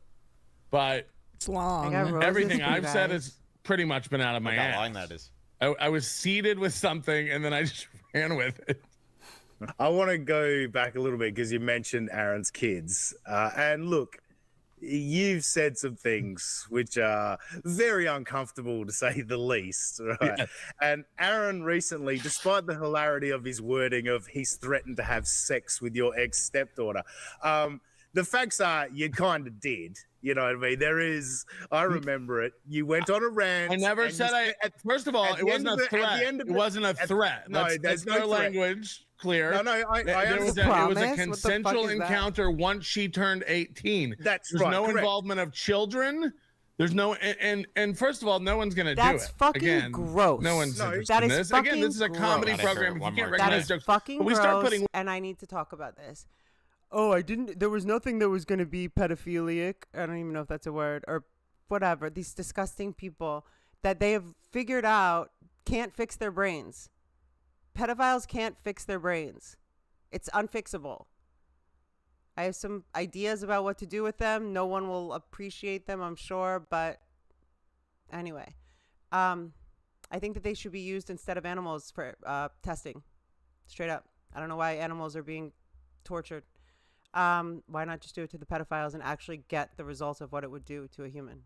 But It's long. I got roses everything for you I've said guys. has pretty much been out of my Look how ass. long that is. I was seated with something and then I just ran with it. I want to go back a little bit because you mentioned Aaron's kids. And look, you've said some things which are very uncomfortable to say the least. Right? Yes. And Aaron recently, despite the hilarity of his wording of he's threatened to have sex with your ex stepdaughter, the facts are you kind of did. You know what I mean? There is, I remember it. You went on a rant. I never and said you First of all, at it the end wasn't of a the- at the threat. end of It the- wasn't a at- threat. no, Let's there's clear no threat. language clear. No, I There understand. was a Promise? What the fuck consensual is that? encounter once she turned 18. That's There's right, no correct. involvement of children. There's no and first of all, no one's gonna That's do it. fucking Again, gross. No one's No, interested that in is this. Again, fucking this is a comedy gross. program. If One you can't more That recognize is jokes, fucking but we gross, start putting and I need to talk about this. Oh, I didn't. There was nothing that was going to be pedophilic. I don't even know if that's a word or whatever. These disgusting people that they have figured out can't fix their brains. Pedophiles can't fix their brains. It's unfixable. I have some ideas about what to do with them. No one will appreciate them, I'm sure, but anyway, I think that they should be used instead of animals for testing. Straight up. I don't know why animals are being tortured. Why not just do it to the pedophiles and actually get the results of what it would do to a human?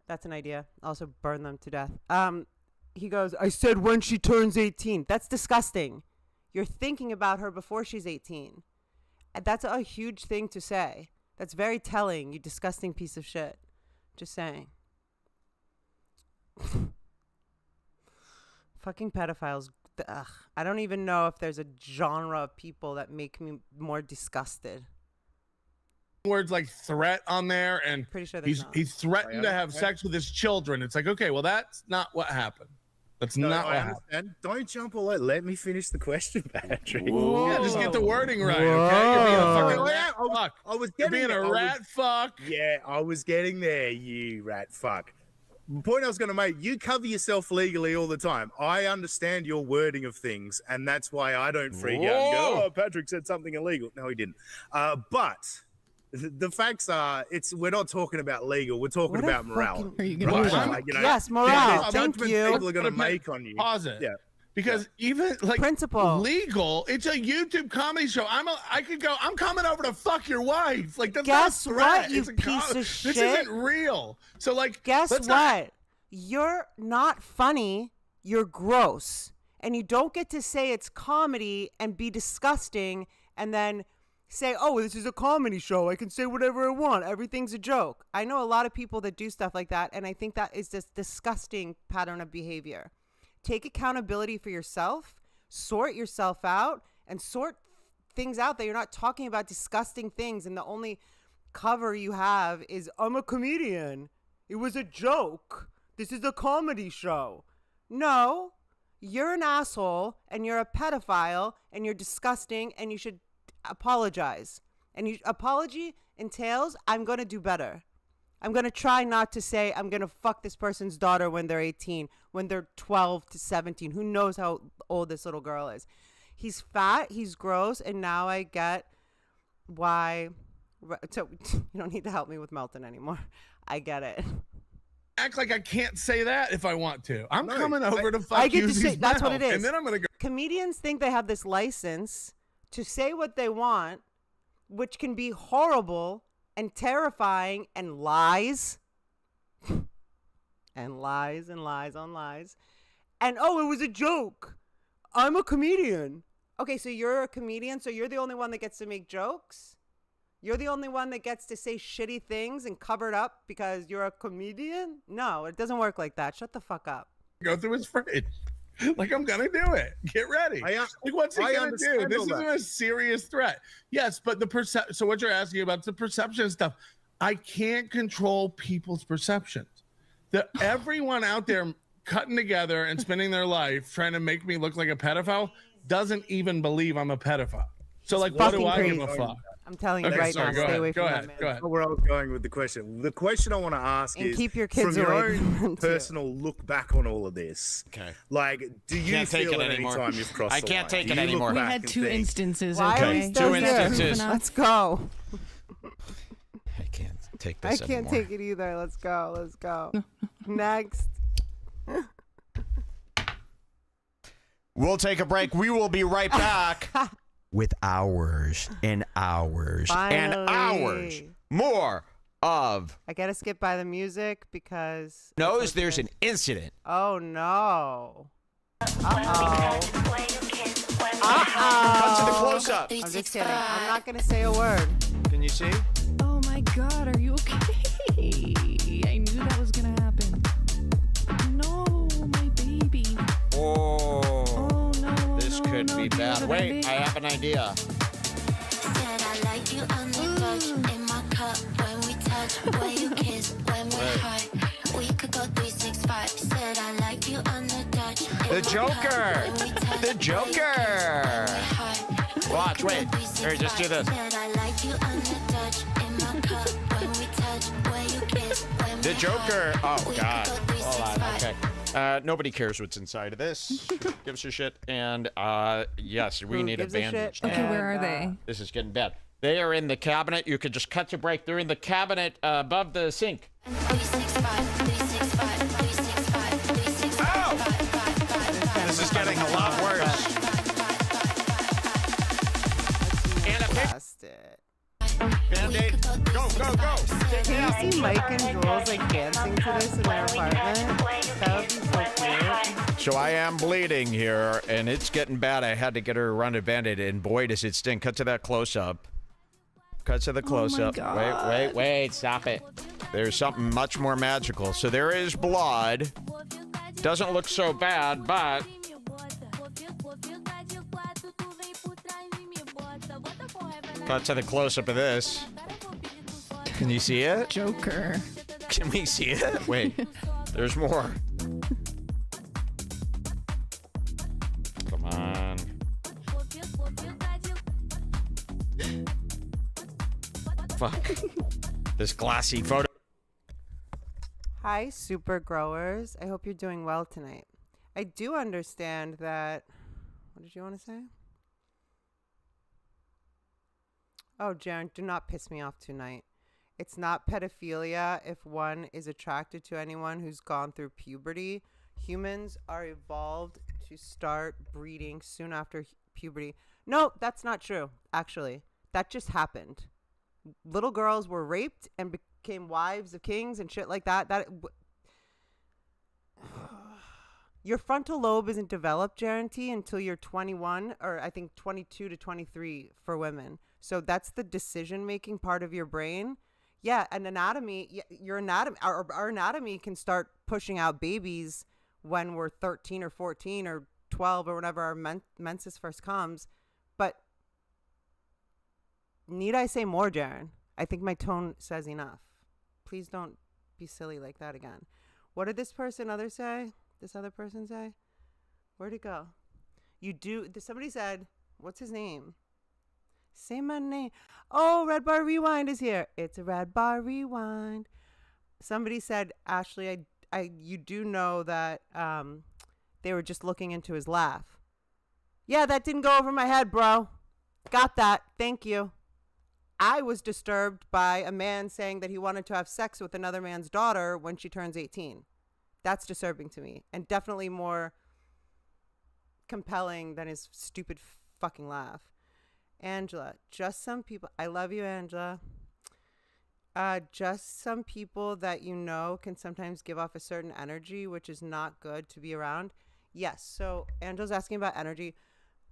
That's an idea. Also burn them to death. He goes, I said when she turns 18. That's disgusting. You're thinking about her before she's 18. And that's a huge thing to say. That's very telling, you disgusting piece of shit. Just saying. Fucking pedophiles. Ugh. I don't even know if there's a genre of people that make me more disgusted. words like threat on there, and Pretty sure there's not. he's threatened to have sex with his children. It's like, okay, well, that's not what happened. That's No, not what I happened. understand. Don't jump all over. Let me finish the question, Patrick. Yeah, just get the wording right, okay? You're being a fucking Oh, rat yeah, fuck. I was You're getting being there. a rat fuck. Yeah, I was getting there, you rat fuck. The point I was going to make, you cover yourself legally all the time. I understand your wording of things, and that's why I don't freak out and go, Whoa. oh, Patrick said something illegal. No, he didn't. But the facts are, we're not talking about legal. We're talking What a about morality. fucking- Are you gonna Right? move on? Like, you know, Yes, morale. there's Thank judgments you. people are going to make on you. Pause it. Yeah. Because even like Principle. legal, it's a YouTube comedy show. I'm coming over to fuck your wife. Like that's Guess not a threat. what, you It's a piece of This shit? isn't real. So like, Guess let's what? not- You're not funny. You're gross. And you don't get to say it's comedy and be disgusting and then say, oh, this is a comedy show. I can say whatever I want. Everything's a joke. I know a lot of people that do stuff like that, and I think that is this disgusting pattern of behavior. Take accountability for yourself, sort yourself out, and sort things out that you're not talking about disgusting things, and the only cover you have is, I'm a comedian. It was a joke. This is a comedy show. No, you're an asshole, and you're a pedophile, and you're disgusting, and you should apologize. And your apology entails, I'm going to do better. I'm going to try not to say I'm going to fuck this person's daughter when they're 18, when they're 12 to 17. Who knows how old this little girl is? He's fat, he's gross, and now I get why. So you don't need to help me with Melton anymore. I get it. act like I can't say that if I want to. I'm No, coming over to fuck I get to Yuzi's say that's what it mouth, is. and then I'm gonna go. Comedians think they have this license to say what they want, which can be horrible and terrifying and lies and lies and lies on lies. And oh, it was a joke. I'm a comedian. Okay, so you're a comedian, so you're the only one that gets to make jokes? You're the only one that gets to say shitty things and cover it up because you're a comedian? No, it doesn't work like that. Shut the fuck up. Go through his fridge. Like, I'm gonna do it. Get ready. Like, what's he gonna do? This isn't a serious threat. Yes, but so what you're asking about the perception stuff. I can't control people's perceptions. Everyone out there cutting together and spending their life trying to make me look like a pedophile doesn't even believe I'm a pedophile. So, like, what do I give a fuck? I'm telling you Okay, right sorry, now, stay away from go that ahead. man. Go ahead. Where I was going with the question. The question I want to ask And is, keep your kids from your away from them, own too. personal look back on all of this. Okay. Like, do you Can't take feel it at any anymore. time you've crossed I the can't line? take Do it you look anymore. We back had and 2 think, instances. Why are we Okay. still Two here? instances. Let's go. I can't take I this can't anymore. take it either. Let's go. Let's go. Next. We'll take a break. We will be right back with hours and hours and hours Finally. more of I gotta skip by the music because. knows there's an incident. Oh no. Uh-oh. Cut to the close-up. I'm just kidding. I'm not gonna say a word. Can you see? Oh my God, are you okay? I knew that was gonna happen. No, my baby. Oh, Oh no. this no, could no, be do you have bad. a Wait, baby? I have an idea. Said I like you on the touch in my cup when we touch, when you kiss, when we're high. We could go 365. Said I like you on the touch. The Joker. The Joker. Watch, wait. Here, just do this. Said I like you on the touch in my cup when we touch, when you kiss, when The we're Joker. high. Oh, We God. could go Hold on. 365. Okay. Nobody cares what's inside of this. Give us a shit. And yes, we Who need a gives a bandage. shit? now. Okay, where are And, they? This is getting bad. They are in the cabinet. You could just cut to break. They're in the cabinet above the sink. 365, 365, 365, 365. This is getting a lot worse. And a pick. Blast it. Band-aid. Go, go, go. Can you see Mike and Jules like dancing to this in their apartment? That would be so cute. So I am bleeding here, and it's getting bad. I had to get her around a Band-Aid, and boy, does it sting. Cut to that close-up. Cut to the close-up. Wait. Stop it. There's something much more magical. So there is blood. Doesn't look so bad, but... Cut to the close-up of this. Can you see it? Joker. Can we see it? Wait. There's more. Come on. Fuck. This glassy photo. Hi, super growers. I hope you're doing well tonight. I do understand that. What did you want to say? Oh, Jaren, do not piss me off tonight. It's not pedophilia if one is attracted to anyone who's gone through puberty. Humans are evolved to start breeding soon after puberty. No, that's not true, actually. That just happened. Little girls were raped and became wives of kings and shit like that. Your frontal lobe isn't developed, Guarantee, until you're 21, or I think 22 to 23 for women. So that's the decision-making part of your brain. Yeah, an anatomy, your anatomy, our anatomy can start pushing out babies when we're 13 or 14 or 12 or whenever our menses first comes. But need I say more, Jaren? I think my tone says enough. Please don't be silly like that again. What did this other person say? Where'd it go? Somebody said, what's his name? Say my name. Oh, Red Bar Rewind is here. It's a Red Bar Rewind. Somebody said, Ashley, you do know that they were just looking into his laugh. Yeah, that didn't go over my head, bro. Got that. Thank you. I was disturbed by a man saying that he wanted to have sex with another man's daughter when she turns 18. That's disturbing to me, and definitely more compelling than his stupid fucking laugh. Angela, just some people. I love you, Angela. Just some people that you know can sometimes give off a certain energy, which is not good to be around. Yes. So Angela's asking about energy.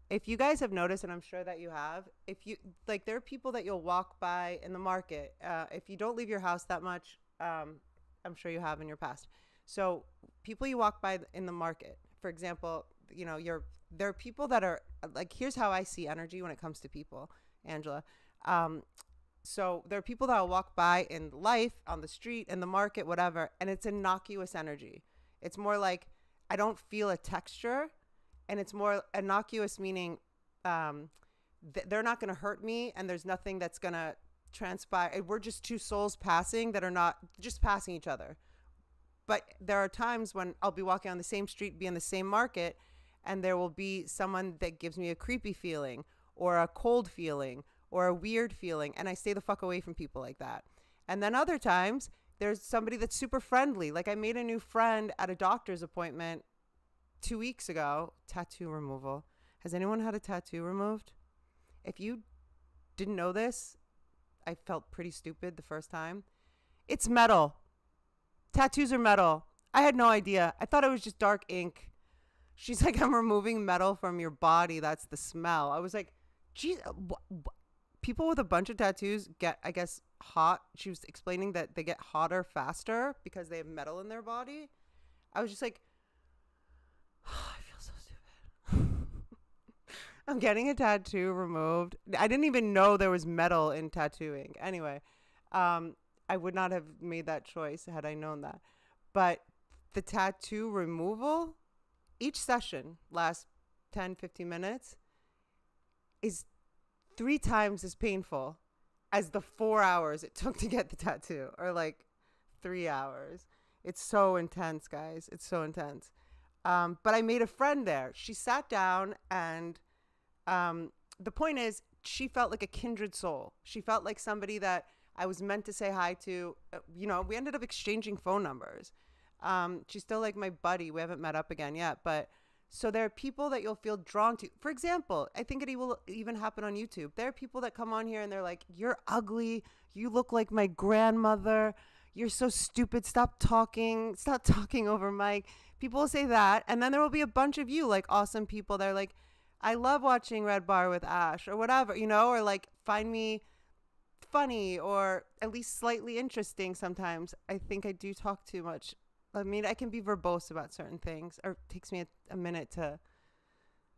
if you guys have noticed, and I'm sure that you have, if you like, there are people that you'll walk by in the market. If you don't leave your house that much, I'm sure you have in your past. So people you walk by in the market, for example, you know, there are people that are like, here's how I see energy when it comes to people, Angela. So there are people that will walk by in life, on the street, in the market, whatever, and it's innocuous energy. It's more like, I don't feel a texture, and it's more innocuous, meaning they're not going to hurt me, and there's nothing that's going to transpire. We're just two souls passing that are not just passing each other. But there are times when I'll be walking on the same street, be in the same market, and there will be someone that gives me a creepy feeling or a cold feeling or a weird feeling, and I stay the fuck away from people like that. And then other times, there's somebody that's super friendly. Like, I made a new friend at a doctor's appointment 2 weeks ago. Tattoo removal. Has anyone had a tattoo removed? If you didn't know this, I felt pretty stupid the first time. It's metal. Tattoos are metal. I had no idea. I thought it was just dark ink. She's like, I'm removing metal from your body. That's the smell. I was like, geez, people with a bunch of tattoos get, I guess, hot. She was explaining that they get hotter faster because they have metal in their body. I was just like, oh, I feel so stupid. I'm getting a tattoo removed. I didn't even know there was metal in tattooing. Anyway, I would not have made that choice had I known that. But the tattoo removal, each session lasts 10, 15 minutes, is 3 times as painful as the 4 hours it took to get the tattoo, or like 3 hours. It's so intense, guys. It's so intense. But I made a friend there. She sat down, and the point is, she felt like a kindred soul. She felt like somebody that I was meant to say hi to. You know, we ended up exchanging phone numbers. She's still like my buddy. We haven't met up again yet, but so there are people that you'll feel drawn to. For example, I think it will even happen on YouTube. There are people that come on here and they're like, you're ugly. You look like my grandmother. You're so stupid. Stop talking over Mike. People will say that. And then there will be a bunch of you, like, awesome people that are like, I love watching Red Bar with Ash, or whatever, you know, or like, find me funny or at least slightly interesting sometimes. I think I do talk too much. I mean, I can be verbose about certain things, or it takes me a minute to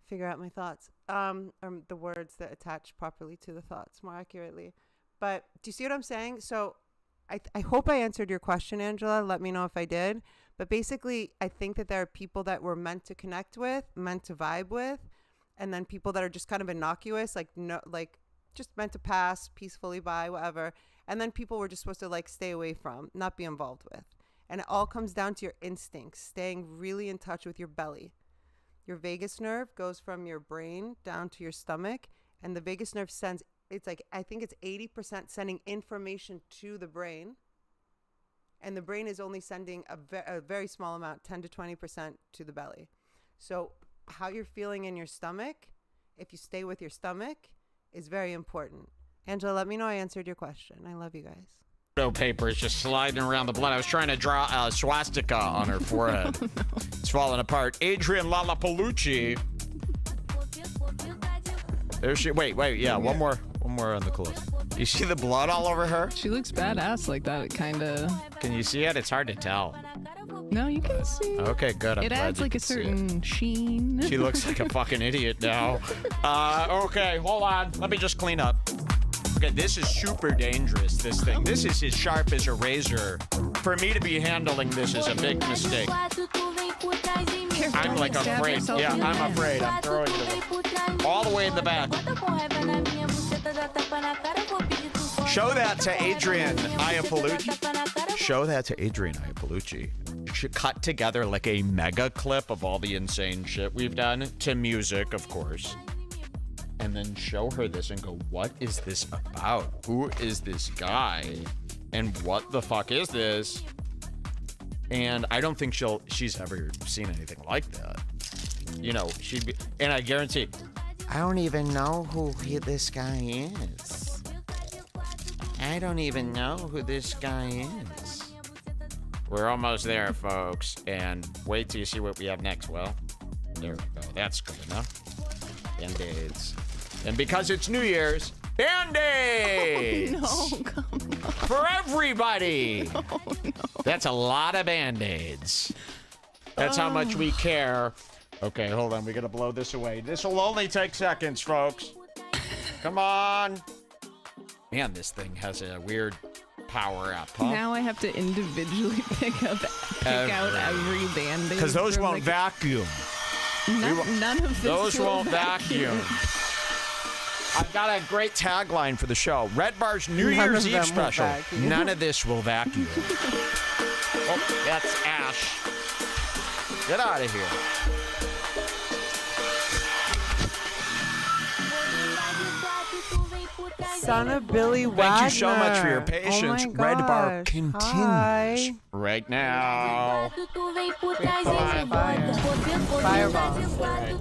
figure out my thoughts, or the words that attach properly to the thoughts more accurately. But do you see what I'm saying? So I hope I answered your question, Angela. Let me know if I did. But basically, I think that there are people that we're meant to connect with, meant to vibe with, and then people that are just kind of innocuous, like, no, like just meant to pass peacefully by, whatever. And then people we're just supposed to like stay away from, not be involved with. And it all comes down to your instincts, staying really in touch with your belly. Your vagus nerve goes from your brain down to your stomach, and the vagus nerve sends, it's like, I think it's 80% sending information to the brain, and the brain is only sending a very small amount, 10 to 20% to the belly. So how you're feeling in your stomach, if you stay with your stomach, is very important. Angela, let me know I answered your question. I love you guys. Paper is just sliding around the blood. I was trying to draw a swastika on her forehead. It's falling apart. Adrian Lalapolucci. There she. Wait. Yeah, one more on the close. You see the blood all over her? She looks badass like that, kind of. Can you see it? It's hard to tell. No, you can see. Okay, good. It adds like a certain sheen. She looks like a fucking idiot now. Okay, hold on. Let me just clean up. Okay, this is super dangerous, this thing. This is as sharp as a razor. For me to be handling this is a big mistake. I'm like afraid. Yeah, I'm afraid. I'm throwing it all the way in the back. Show that to Adrian Iapolucci. Show that to Adrian Iapolucci. Should cut together like a mega clip of all the insane shit we've done to music, of course. And then show her this and go, what is this about? Who is this guy? And what the fuck is this? And I don't think she's ever seen anything like that. You know, she'd be, and I guarantee, I don't even know who this guy is. I don't even know who this guy is. We're almost there, folks. And wait till you see what we have next. Well, there we go. That's good enough. Band-Aids. And because it's New Year's, Band-Aids! No, come on. For everybody! No. That's a lot of Band-Aids. That's how much we care. Okay, hold on. We got to blow this away. This will only take seconds, folks. Come on. Man, this thing has a weird power up, huh? Now I have to individually pick out every Band-Aid. Because those from, won't vacuum. None of this Those will won't vacuum. I've got a great tagline for the show. Red Bar's New Year's Eve special. None of this will vacuum. Oh, that's Ash. Get out of here. Son of Billy Wagner. Thank you so much for your patience. Oh my Red Bar gosh. continues Hi. right now.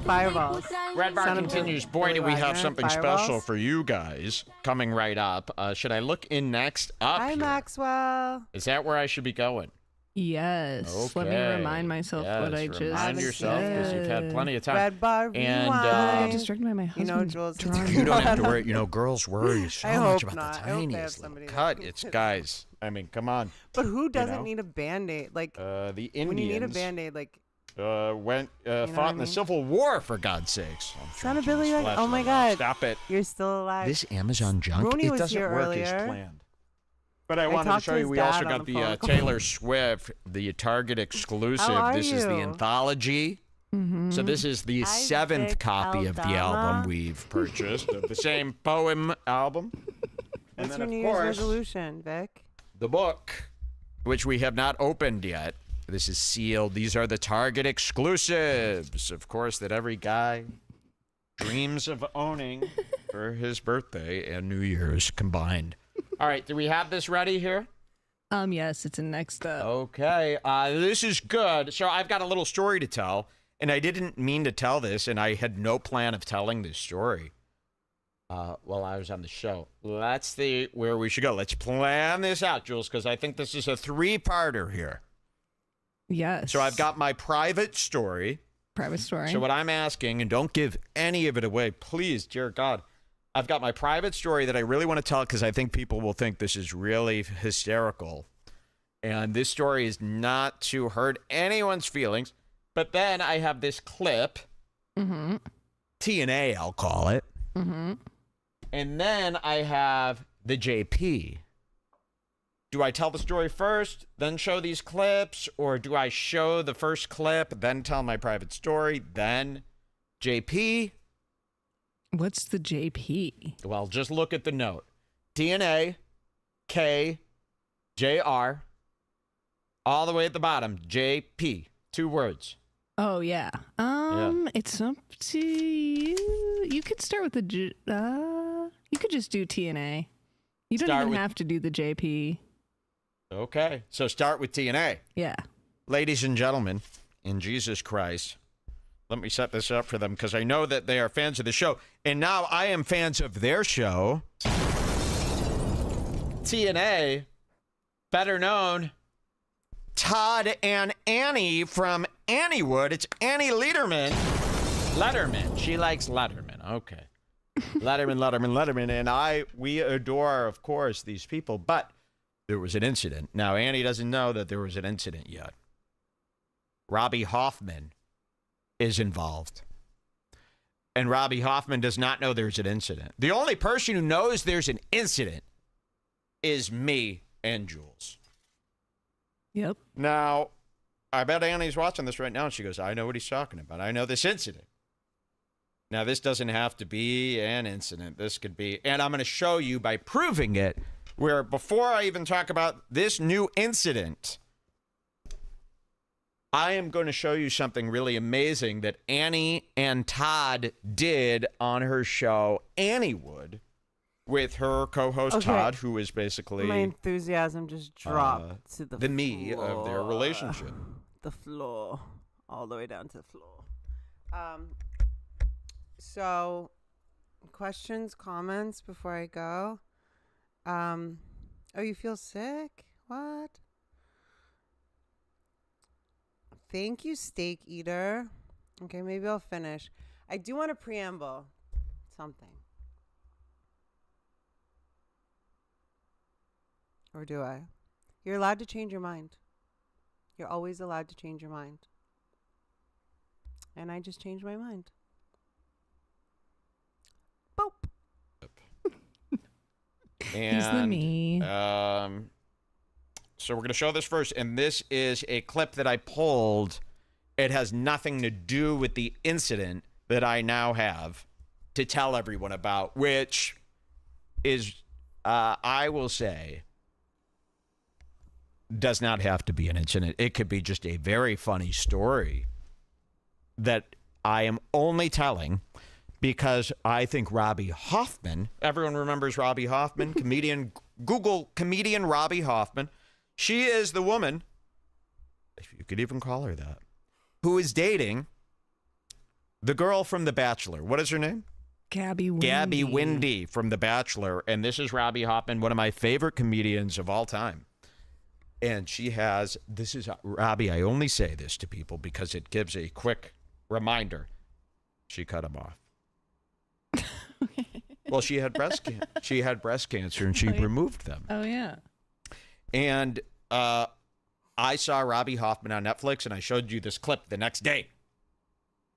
Fireballs. Red Bar Son of continues. Billy Boy, do we have Wagner. something Fireballs. special for you guys coming right up. Should I look in next up Hi, here? Maxwell. Is that where I should be going? Yes. Let me Okay. remind myself what I just Remind yourself because you've had plenty of time. Red Bar And, Rewind. I'm distracted by my You husband's know, Jules. drawing. You don't have to worry. You know, girls worry so I much hope about not. the I hope they have tiniest little somebody that cut. can It's do it. guys. I mean, come on. But who doesn't know? need a Band-Aid? Like, The Indians when you need a Band-Aid, like, went what fought I in the mean? Civil War, for God's sakes. Son of Billy Wagner. Oh my God. Stop it. you're still alive. This Amazon junk, Rooney it was doesn't here work as earlier. planned. But I wanted to talked show to you, his we also dad on got the the phone. Taylor Swift, the Target exclusive. How are This is the you? anthology. So this is the Hi, 7th Vic copy of the Aldama. album we've purchased, of the same poem album. And What's then, your of New Year's course, resolution, Vic? the book, which we have not opened yet. This is sealed. These are the Target exclusives, of course, that every guy dreams of owning for his birthday and New Year's combined. All right, do we have this ready here? Yes, it's in next up. Okay, this is good. So I've got a little story to tell, and I didn't mean to tell this, and I had no plan of telling this story while I was on the show. Let's see where we should go. Let's plan this out, Jules, because I think this is a 3-parter here. Yes. So I've got my private story. private story. So what I'm asking, and don't give any of it away, please, dear God. I've got my private story that I really want to tell because I think people will think this is really hysterical. And this story is not to hurt anyone's feelings. But then I have this clip. Mm-hmm. T&A, I'll call it. Mm-hmm. And then I have the JP. Do I tell the story first, then show these clips? Or do I show the first clip, then tell my private story, then JP? What's the JP? Well, just look at the note. DNA, K, JR, all the way at the bottom, JP. 2 words. Oh yeah. It's up to you. You could start with the you could just do TNA. You don't even have to do the JP. Okay, so start with TNA. Yeah. Ladies and gentlemen, in Jesus Christ, let me set this up for them because I know that they are fans of the show. And now I am fans of their show. TNA, better known, Todd and Annie from Anniewood. It's Annie Letterman. She likes Letterman. Okay. Letterman. And we adore, of course, these people. But there was an incident. Now, Annie doesn't know that there was an incident yet. Robbie Hoffman is involved. And Robbie Hoffman does not know there's an incident. The only person who knows there's an incident is me and Jules. Yep. Now, I bet Annie's watching this right now, and she goes, I know what he's talking about. I know this incident. Now, this doesn't have to be an incident. This could be, and I'm going to show you by proving it, where before I even talk about this new incident, I am going to show you something really amazing that Annie and Todd did on her show, Anniewood, with her co-host Okay. Todd, who is basically My enthusiasm just dropped to the me of their floor. relationship. The floor, all the way down to the floor. So, questions, comments before I go. Oh, you feel sick? What? Thank you, Steak Eater. Okay, maybe I'll finish. I do want to preamble something. Or do I? You're allowed to change your mind. You're always allowed to change your mind. And I just changed my mind. Boop. And, He's the me. So we're going to show this first, and this is a clip that I pulled. It has nothing to do with the incident that I now have to tell everyone about, which is, I will say, does not have to be an incident. It could be just a very funny story that I am only telling because I think Robbie Hoffman, everyone remembers Robbie Hoffman, comedian, Google comedian Robbie Hoffman. She is the woman, if you could even call her that, who is dating the girl from The Bachelor. What is her name? Gabby Windy. Gabby Windy from The Bachelor. And this is Robbie Hoffman, one of my favorite comedians of all time. And she has, this is, Robbie, I only say this to people because it gives a quick reminder. She cut him off. Well, she had breast cancer and she removed them. Oh, yeah. And I saw Robbie Hoffman on Netflix, and I showed you this clip the next day.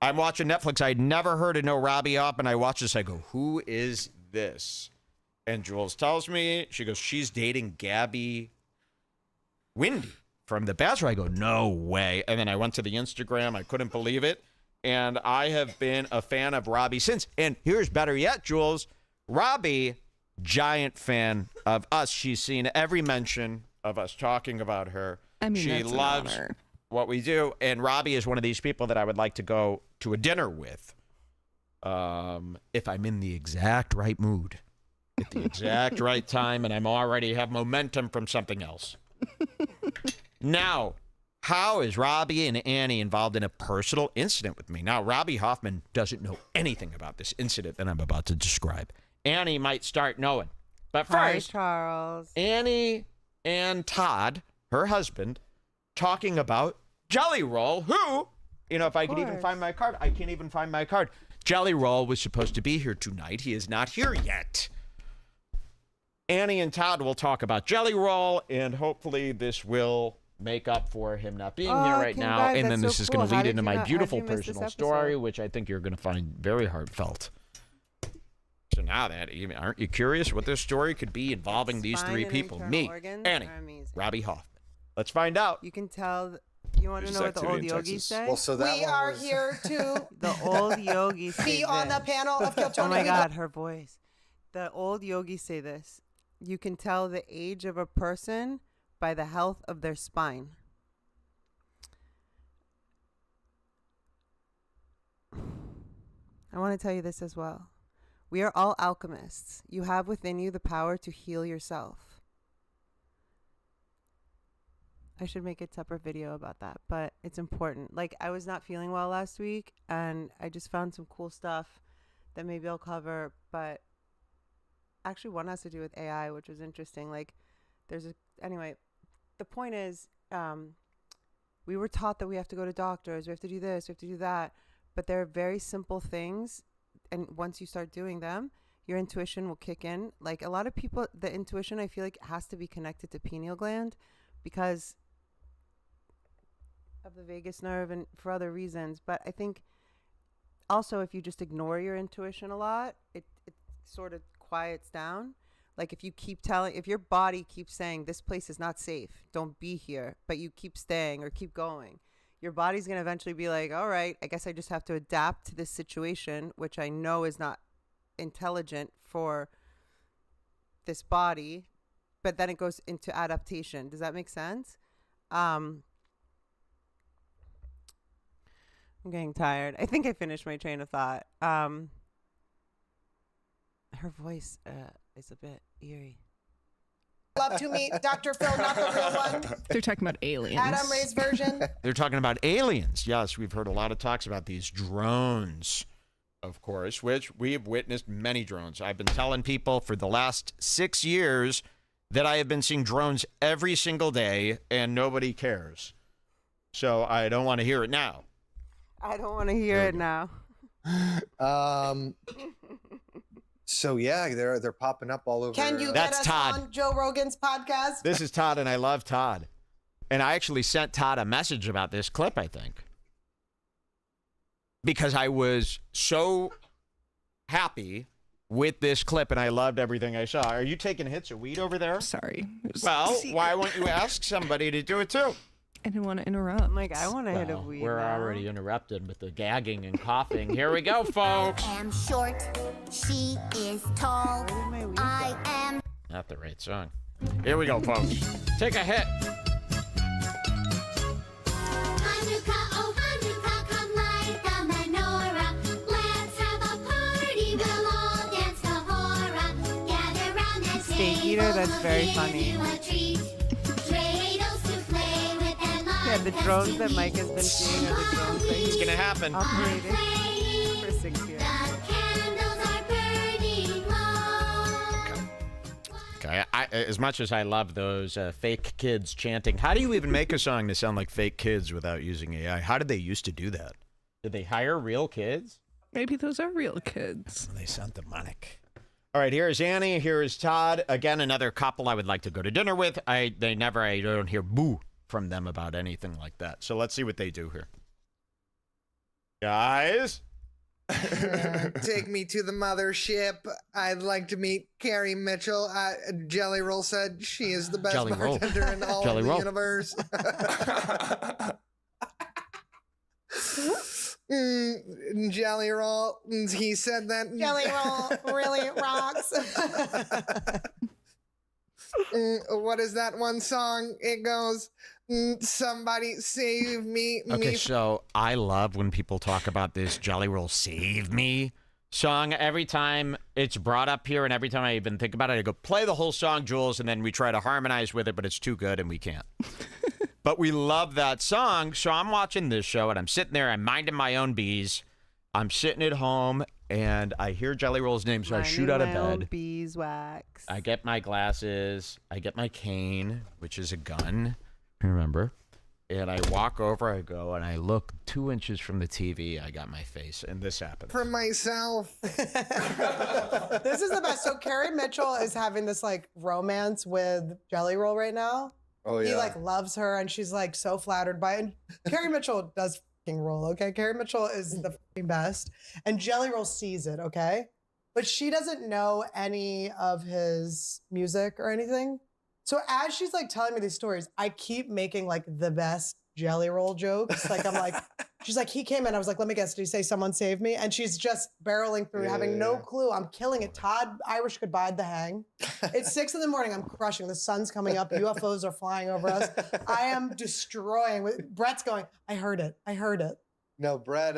I'm watching Netflix. I'd never heard of no Robbie Hoffman. I watch this. I go, who is this? And Jules tells me, she goes, she's dating Gabby Windy from The Bachelor. I go, no way. And then I went to the Instagram. I couldn't believe it. And I have been a fan of Robbie since. And here's better yet, Jules. Robbie, giant fan of us. She's seen every mention of us talking about her. I mean, she that's an loves honor. what we do. And Robbie is one of these people that I would like to go to a dinner with if I'm in the exact right mood at the exact right time and I'm already have momentum from something else. Now, how is Robbie and Annie involved in a personal incident with me? Now, Robbie Hoffman doesn't know anything about this incident that I'm about to describe. Annie might start knowing. But Hi, first, Charles. Annie and Todd, her husband, talking about Jelly Roll, who, you know, if I could even course. find my card, I can't even find my card. Jelly Roll was supposed to be here tonight. He is not here yet. Annie and Todd will talk about Jelly Roll, and hopefully this will make up for him not being here right now. congrats, And then that's this so is going cool. to How lead did into you my not- how'd beautiful you miss this personal episode? story, which I think you're going to find very heartfelt. So now that, aren't you curious what this story could be involving these Spine three and people? internal Me, organs Annie, are amazing. Robbie Hoffman. Let's find out. You can tell. You want to know what the old yogis say? Well, so that We one are was- here to The old yogis say be on the this. panel of Kill Oh Tony. my God, her voice. The old yogis say this. You can tell the age of a person by the health of their spine. I want to tell you this as well. We are all alchemists. You have within you the power to heal yourself. I should make a separate video about that, but it's important. Like, I was not feeling well last week, and I just found some cool stuff that maybe I'll cover, but actually one has to do with AI, which was interesting. Like, anyway, the point is, we were taught that we have to go to doctors, we have to do this, we have to do that, but they're very simple things, and once you start doing them, your intuition will kick in. Like, a lot of people, the intuition, I feel like, has to be connected to pineal gland because of the vagus nerve and for other reasons. But I think also if you just ignore your intuition a lot, it sort of quiets down. Like, if you keep if your body keeps saying this place is not safe, don't be here, but you keep staying or keep going, your body's going to eventually be like, all right, I guess I just have to adapt to this situation, which I know is not intelligent for this body, but then it goes into adaptation. Does that make sense? I'm getting tired. I think I finished my train of thought. Her voice is a bit eerie. Love to meet Dr. Phil, not the real one. They're talking about aliens. Adam Ray's version. They're talking about aliens. Yes, we've heard a lot of talks about these drones, of course, which we've witnessed many drones. I've been telling people for the last 6 years that I have been seeing drones every single day, and nobody cares. So I don't want to hear it now. I don't want to hear it now. So yeah, they're popping up all over. Can you get That's us Todd. on Joe Rogan's podcast? This is Todd, and I love Todd. And I actually sent Todd a message about this clip, I think. Because I was so happy with this clip, and I loved everything I saw. Are you taking hits of weed over there? Sorry. Well, why won't you ask somebody to do it too? I didn't want to interrupt. I'm like, I want to hit a Well, weed. we're now. already interrupted with the gagging and coughing. Here we go, folks. I am short, she is tall. Where did my weed I go? am Not the right song. Here we go, folks. Take a hit. Hanukkah, oh Hanukkah, come light the menorah. Let's have a party, we'll all dance the hora. Gather round and Steak eater, that's very funny. Yeah, the drones that Mike has been seeing are the drones that It's he's gonna happen. operated for 6 years. Okay, as much as I love those fake kids chanting, how do you even make a song to sound like fake kids without using AI? How did they used to do that? Did they hire real kids? Maybe those are real kids. They sound demonic. All right, here is Annie. Here is Todd. Again, another couple I would like to go to dinner with. I don't hear boo from them about anything like that. So let's see what they do here. Guys? Take me to the mothership. I'd like to meet Carrie Mitchell. Jelly Roll said she is the best Jelly Roll. bartender in all Jelly of the Roll. universe. Jelly Roll. He said that. Jelly Roll really rocks. What is that one song? It goes, somebody save me. Okay, so I love when people talk about this Jelly Roll Save Me song. Every time it's brought up here and every time I even think about it, I go, play the whole song, Jules, and then we try to harmonize with it, but it's too good and we can't. But we love that song, so I'm watching this show and I'm sitting there, I'm minding my own bees. I'm sitting at home and I hear Jelly Roll's name, so I shoot out of bed. Beeswax. I get my glasses, I get my cane, which is a gun, remember? And I walk over, I go, and I look 2 inches from the TV. I got my face, and this happened. For myself. This is the best. So Carrie Mitchell is having this like romance with Jelly Roll right now. Oh yeah. He like loves her and she's like so flattered by it. And Carrie Mitchell does fucking roll, okay? Carrie Mitchell is the fucking best. And Jelly Roll sees it, okay? But she doesn't know any of his music or anything. So as she's like telling me these stories, I keep making like the best Jelly Roll jokes. Like I'm like, she's like, he came in. I was like, let me guess. Did he say someone saved me? And she's just barreling through, having no clue. I'm killing it. Todd Irish could bide the hang. It's 6 a.m. I'm crushing. The sun's coming up. UFOs are flying over us. I am destroying. Brett's going, I heard it. I heard it. No, Brett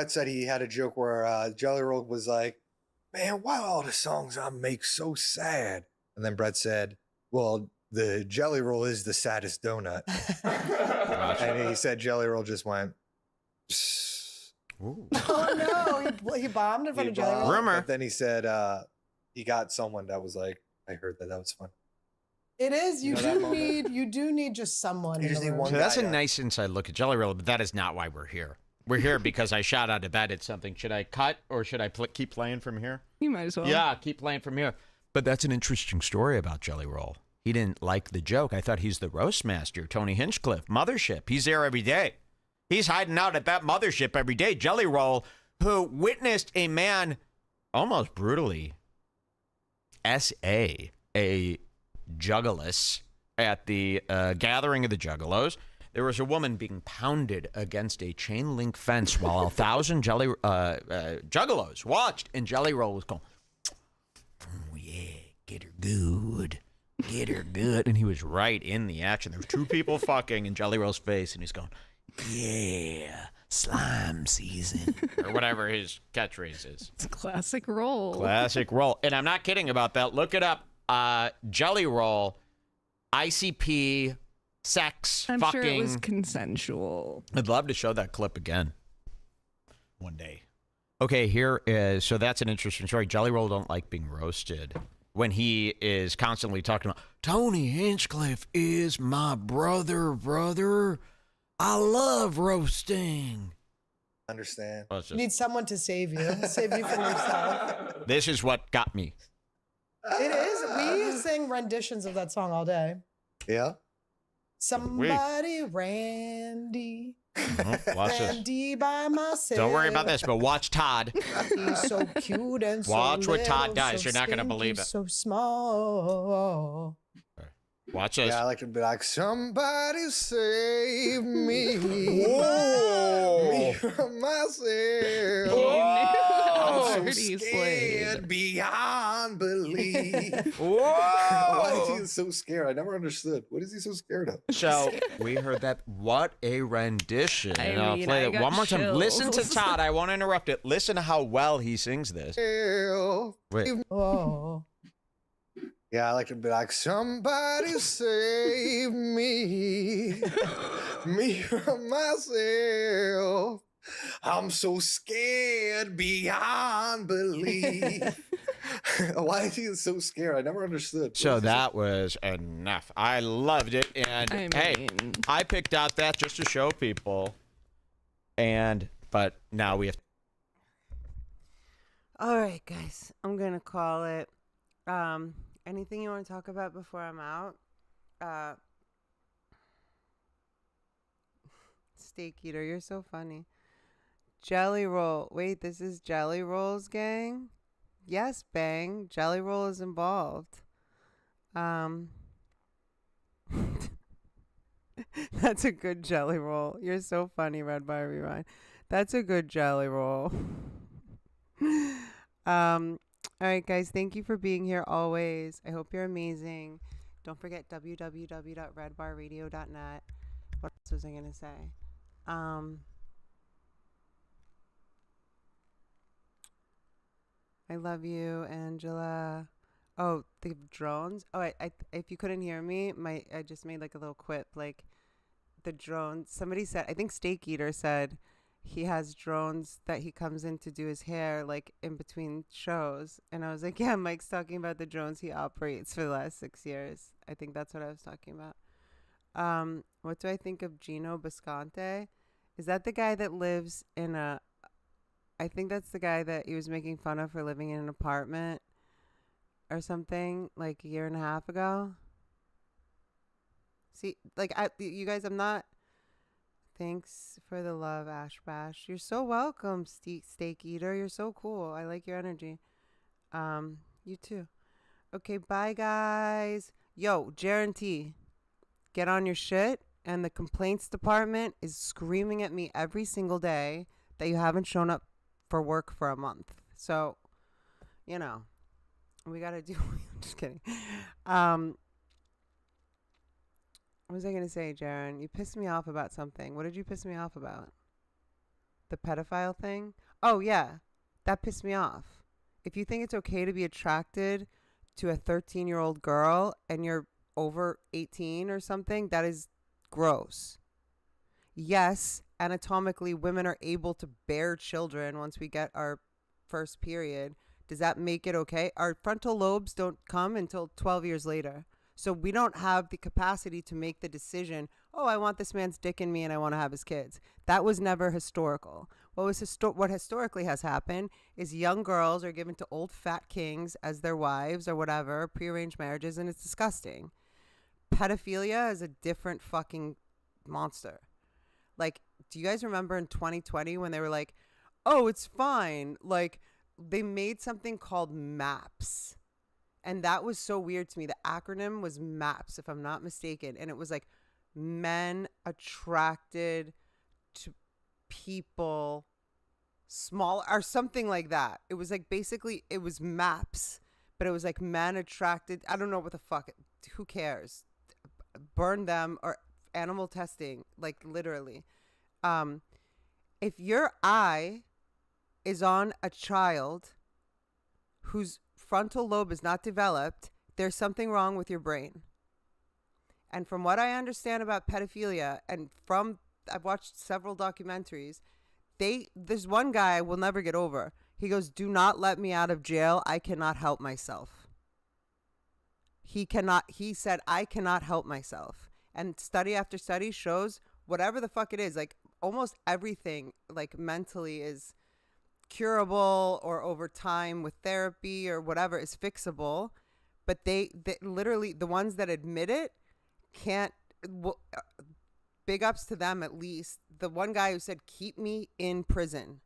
said he had a joke where Jelly Roll was like, man, why all the songs I make so sad? And then Brett said, well, the Jelly Roll is the saddest donut. And he said Jelly Roll just went, Ooh. Oh no, he bombed in front of Jelly Roll. Rumor. But then he said he got someone that was like, I heard that was fun. It is. You know that do need just someone. You in just the need room. one So that's a guy, nice inside look at Jelly Roll, but that is not why we're here. We're here because I shot out of bed at something. Should I cut or should I keep playing from here? You might as well. Yeah, keep playing from here. But that's an interesting story about Jelly Roll. He didn't like the joke. I thought he's the roast master, Tony Hinchcliffe, Mothership. He's there every day. He's hiding out at that Mothership every day. Jelly Roll, who witnessed a man almost brutally S.A., a juggaless, at the gathering of the juggalos. There was a woman being pounded against a chain link fence while 1,000 juggalos watched, and Jelly Roll was going, oh, yeah, get her good. Get her good. And he was right in the action. There were two people fucking in Jelly Roll's face, and he's going, yeah, slime season. Or whatever his catchphrase is. It's a classic roll. Classic roll. And I'm not kidding about that. Look it up. Jelly Roll, ICP, sex, I'm fucking. sure it was consensual. I'd love to show that clip again one day. Okay, here is, so that's an interesting story. Jelly Roll don't like being roasted when he is constantly talking about, Tony Hinchcliffe is my brother. I love roasting. Understand. Well, it's You need just, someone to save you from yourself. this is what got me. It is. We sing renditions of that song all day. Yeah. Somebody, Randy. Oh, watch this. Randy by myself. Don't worry about this, but watch Todd. He's so cute and so Watch what Todd little, does. so You're not going to stinky, believe it. So small. Watch this. Yeah, I like to be like, somebody save me. Whoa. Me from myself. Oh, I'm so dirty scared Slade. beyond belief. Whoa. Why is he so scared? I never understood. What is he so scared of? So we heard that. What a rendition. I And I'll mean, play I it got one more time. Listen to chills. Todd. I won't interrupt it. Listen to how well he sings this. Wait. Oh. Yeah, I like to be like, somebody save me. Me from myself. I'm so scared beyond belief. Why is he so scared? I never understood. So that was enough. I loved it. And hey, I picked out that just to show people. But now we have. All right, guys. I'm gonna call it. Anything you want to talk about before I'm out? Steak Eater, you're so funny. Jelly Roll. Wait, this is Jelly Roll's gang? Yes, Bang. Jelly Roll is involved. That's a good Jelly Roll. You're so funny, Red Bar Rewind. That's a good Jelly Roll. All right, guys, thank you for being here always. I hope you're amazing. Don't forget www.redbarradio.net. What else was I going to say? I love you, Angela. Oh, the drones. Oh, I if you couldn't hear me, I just made like a little quip. Like the drones. Somebody said, I think Steak Eater said, he has drones that he comes in to do his hair like in between shows. And I was like, yeah, Mike's talking about the drones he operates for the last 6 years. I think that's what I was talking about. What do I think of Gino Bisconte? Is that the guy that lives in I think that's the guy that he was making fun of for living in an apartment or something like a year and a half ago. See, like you guys, I'm not. Thanks for the love, Ash Bash. You're so welcome, Steak Eater. You're so cool. I like your energy. You too. Okay, bye, guys. Yo, Jaren T, get on your shit. And the complaints department is screaming at me every single day that you haven't shown up for work for a month. So, you know, we got to do. I'm just kidding. What was I going to say, Jaren? You pissed me off about something. What did you piss me off about? The pedophile thing? Oh, yeah. That pissed me off. If you think it's okay to be attracted to a 13-year-old girl and you're over 18 or something, that is gross. Yes, anatomically, women are able to bear children once we get our first period. Does that make it okay? Our frontal lobes don't come until 12 years later. So we don't have the capacity to make the decision, oh, I want this man's dick in me and I want to have his kids. That was never historical. What historically has happened is young girls are given to old fat kings as their wives or whatever, prearranged marriages, and it's disgusting. Pedophilia is a different fucking monster. Like, do you guys remember in 2020 when they were like, oh, it's fine? Like, they made something called MAPS. And that was so weird to me. The acronym was MAPS, if I'm not mistaken. And it was like men attracted to people small or something like that. It was like basically it was MAPS, but it was like men attracted. I don't know what the fuck. Who cares? Burn them or animal testing, like literally. If your eye is on a child whose frontal lobe is not developed, there's something wrong with your brain. And from what I understand about pedophilia, and I've watched several documentaries, there's one guy I will never get over. He goes, do not let me out of jail. I cannot help myself. He said, I cannot help myself. And study after study shows whatever the fuck it is, like almost everything like mentally is curable, or over time with therapy or whatever is fixable. But they literally, the ones that admit it can't, big ups to them. At least the one guy who said, keep me in prison.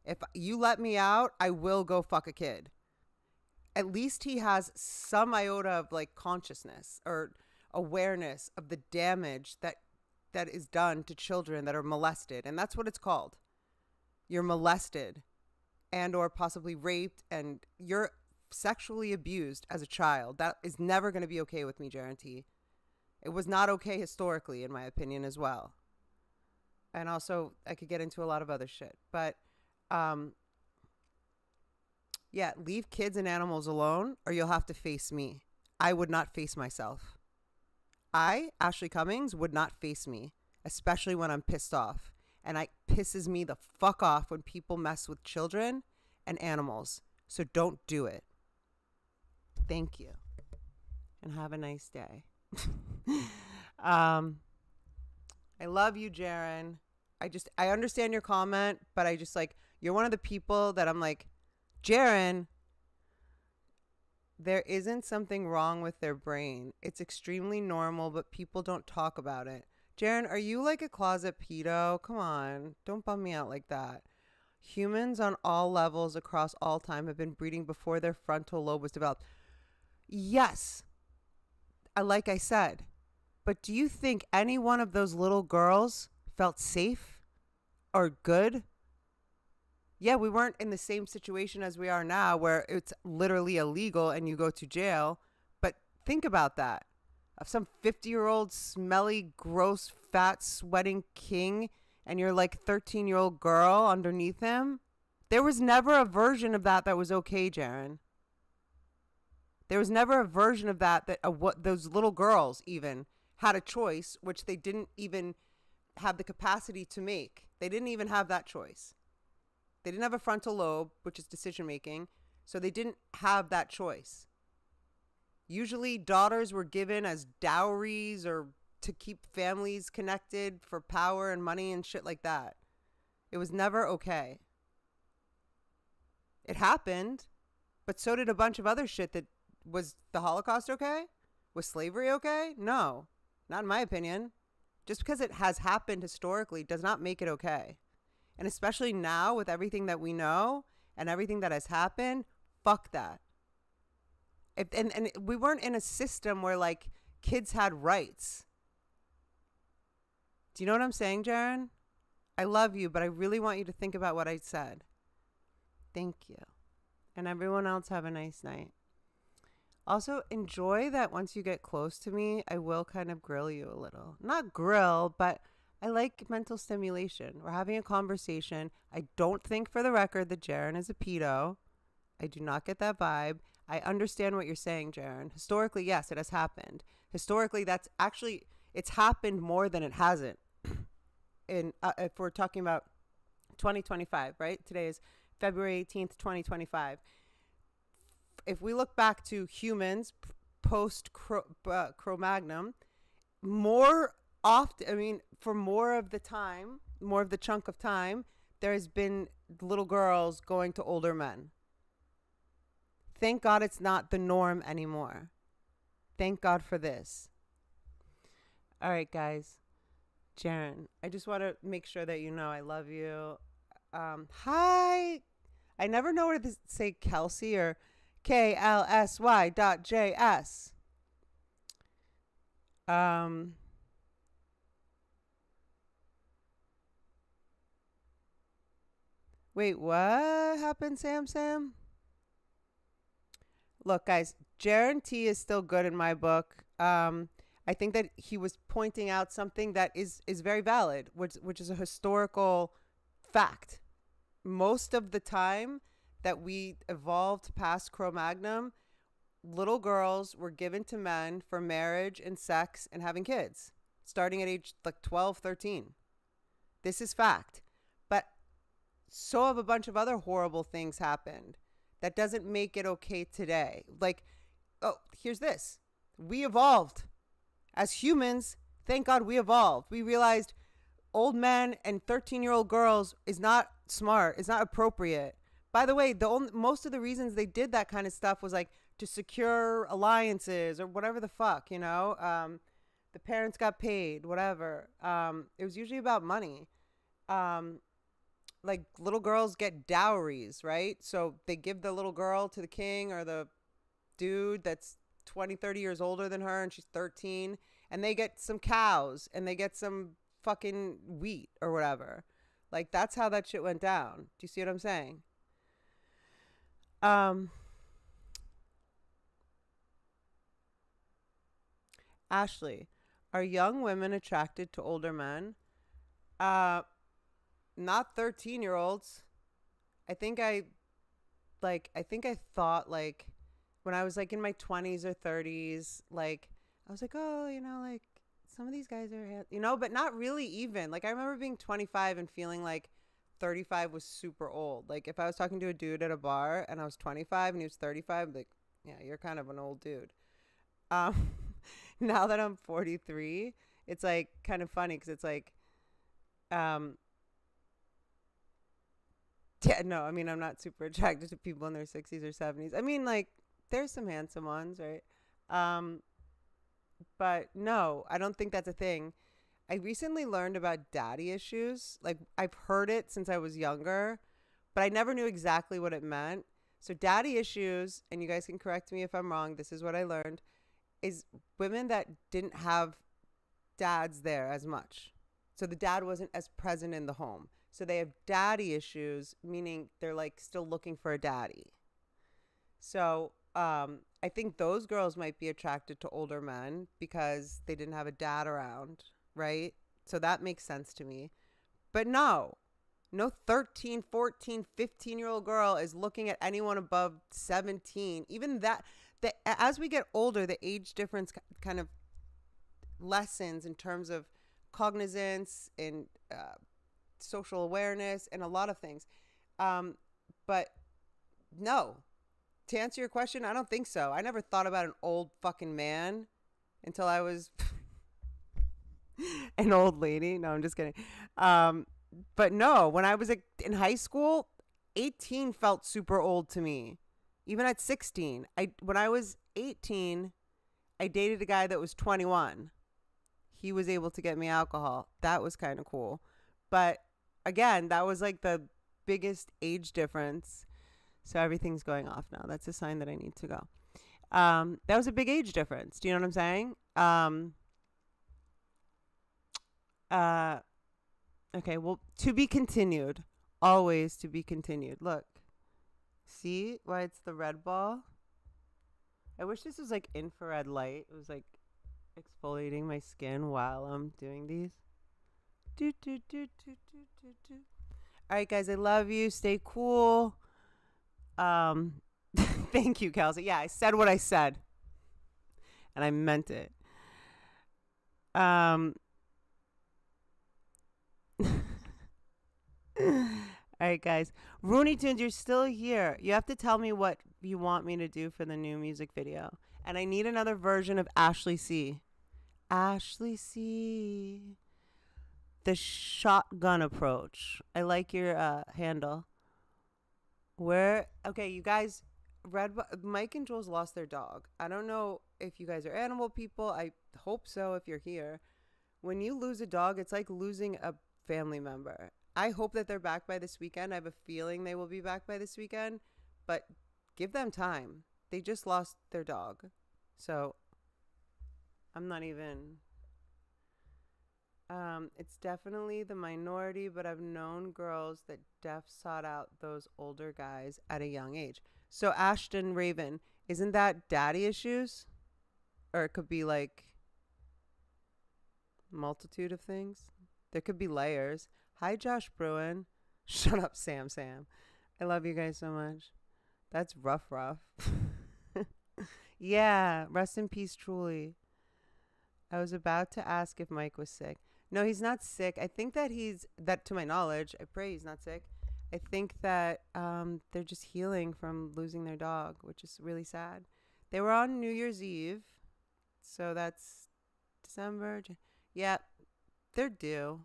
If you let me out, I will go fuck a kid. At least he has some iota of like consciousness or awareness of the damage that is done to children that are molested. And that's what it's called. You're molested and or possibly raped, and you're sexually abused as a child. That is never going to be okay with me, guarantee. It was not okay historically, in my opinion, as well. And also, I could get into a lot of other shit. But, yeah, leave kids and animals alone, or you'll have to face me. I would not face myself. I, Ashley Cummings, would not face me, especially when I'm pissed off. And it pisses me the fuck off when people mess with children and animals. So don't do it. Thank you. And have a nice day. I love you, Jaren. I understand your comment, but I just like, you're one of the people that I'm like, Jaren, there isn't something wrong with their brain. It's extremely normal, but people don't talk about it. Jaren, are you like a closet pedo? Come on, don't bum me out like that. Humans on all levels across all time have been breeding before their frontal lobe was developed. Yes, like I said, but do you think any one of those little girls felt safe or good? Yeah, we weren't in the same situation as we are now where it's literally illegal and you go to jail. But think about that. Of some 50-year-old smelly, gross, fat, sweating king and you're like 13-year-old girl underneath him. There was never a version of that was okay, Jaren. There was never a version of that what those little girls even had a choice, which they didn't even have the capacity to make. They didn't even have that choice. They didn't have a frontal lobe, which is decision making, so they didn't have that choice. Usually daughters were given as dowries or to keep families connected for power and money and shit like that. It was never okay. It happened, but so did a bunch of other shit. That was the Holocaust okay? Was slavery okay? No, not in my opinion. Just because it has happened historically does not make it okay. And especially now with everything that we know and everything that has happened, fuck that. And we weren't in a system where like kids had rights. Do you know what I'm saying, Jaren? I love you, but I really want you to think about what I said. Thank you. And everyone else have a nice night. Also, enjoy that once you get close to me, I will kind of grill you a little. Not grill, but I like mental stimulation. We're having a conversation. I don't think, for the record, that Jaren is a pedo. I do not get that vibe. I understand what you're saying, Jaren. Historically, yes, it has happened. Historically, that's actually, it's happened more than it hasn't. If we're talking about 2025, right? Today is February 18th, 2025. If we look back to humans post Cro-Magnon, more often, for more of the time, more of the chunk of time, there has been little girls going to older men. Thank God it's not the norm anymore. Thank God for this. All right, guys. Jaren, I just want to make sure that you know I love you. Hi. I never know whether to say Kelsey or KLSY.JS. Wait, what happened, Sam? Look, guys, Jaren T is still good in my book. I think that he was pointing out something that is very valid, which is a historical fact. Most of the time that we evolved past Cro-Magnon, little girls were given to men for marriage and sex and having kids, starting at age like 12, 13. This is fact. But so have a bunch of other horrible things happened. That doesn't make it okay today. Like, oh, here's this. We evolved. As humans, thank God we evolved. We realized old men and 13-year-old girls is not smart. It's not appropriate. By the way, most of the reasons they did that kind of stuff was like to secure alliances or whatever the fuck, you know. The parents got paid, whatever. It was usually about money. Like little girls get dowries, right? So they give the little girl to the king or the dude that's 20, 30 years older than her and she's 13, and they get some cows and they get some fucking wheat or whatever. Like that's how that shit went down. Do you see what I'm saying? Ashley, are young women attracted to older men? Not 13-year-olds. I think I thought like when I was like in my 20s or 30s, like I was like, oh, you know, like some of these guys are, you know, but not really even. Like I remember being 25 and feeling like 35 was super old. Like if I was talking to a dude at a bar and I was 25 and he was 35, I'd be like, yeah, you're kind of an old dude. Now that I'm 43, it's like kind of funny because it's like, yeah, no, I mean, I'm not super attracted to people in their 60s or 70s. I mean, like, there's some handsome ones, right? But no, I don't think that's a thing. I recently learned about daddy issues. Like, I've heard it since I was younger, but I never knew exactly what it meant. So daddy issues, and you guys can correct me if I'm wrong, this is what I learned, is women that didn't have dads there as much. So the dad wasn't as present in the home. So they have daddy issues, meaning they're like still looking for a daddy. So I think those girls might be attracted to older men because they didn't have a dad around, right? So that makes sense to me. But no 13, 14, 15-year-old girl is looking at anyone above 17. Even that, as we get older, the age difference kind of lessens in terms of cognizance and social awareness and a lot of things. But no, to answer your question, I don't think so. I never thought about an old fucking man until I was an old lady. No, I'm just kidding. But no, when I was in high school, 18 felt super old to me. Even at 16. When I was 18, I dated a guy that was 21. He was able to get me alcohol. That was kind of cool. But again, that was like the biggest age difference. So everything's going off now. That's a sign that I need to go. That was a big age difference. Do you know what I'm saying? Okay, well, to be continued. Always to be continued. Look. See why it's the red ball? I wish this was like infrared light. It was like exfoliating my skin while I'm doing these. Do, do, do, do, do, do, do. All right, guys, I love you. Stay cool. Thank you, Kelsey. Yeah, I said what I said. And I meant it. All right, guys. Rooney Tunes, you're still here. You have to tell me what you want me to do for the new music video. And I need another version of Ashley C. Ashley C. The shotgun approach. I like your handle. Okay, you guys, Mike and Jules lost their dog. I don't know if you guys are animal people. I hope so if you're here. When you lose a dog, it's like losing a family member. I hope that they're back by this weekend. I have a feeling they will be back by this weekend, but give them time. They just lost their dog. So I'm not even, it's definitely the minority, but I've known girls that sought out those older guys at a young age. So Ashton Raven, isn't that daddy issues? Or it could be like multitude of things. There could be layers. Hi, Josh Bruin. Shut up, Sam. I love you guys so much. That's rough. Yeah, rest in peace, truly. I was about to ask if Mike was sick. No, he's not sick. I think that to my knowledge, I pray he's not sick. I think that they're just healing from losing their dog, which is really sad. They were on New Year's Eve, so that's December. Yeah, they're due.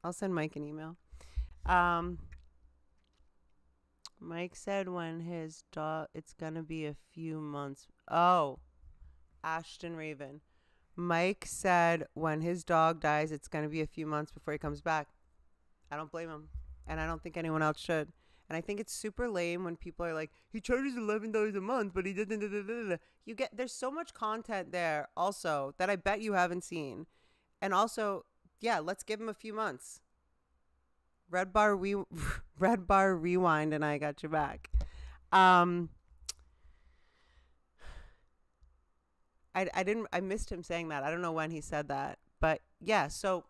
I'll send Mike an email. Mike said when his dog, it's gonna be a few months. Oh, Ashton Raven. Mike said when his dog dies, it's gonna be a few months before he comes back. I don't blame him, and I don't think anyone else should. And I think it's super lame when people are like, he charges $11 a month, but he didn't. You get, there's so much content there also that I bet you haven't seen. And also, yeah, let's give him a few months. Red Bar Rewind, and I got your back. I missed him saying that. I don't know when he said that, but yeah. So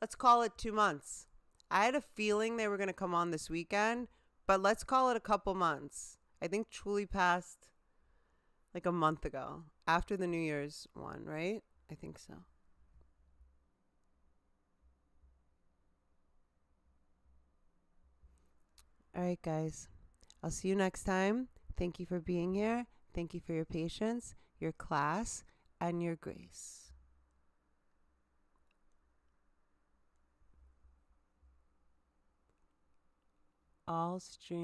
let's call it 2 months. I had a feeling they were gonna come on this weekend, but let's call it a couple months. I think Truly passed like a month ago after the New Year's one, right? I think so. All right, guys. I'll see you next time. Thank you for being here. Thank you for your patience, your class, and your grace. All stream.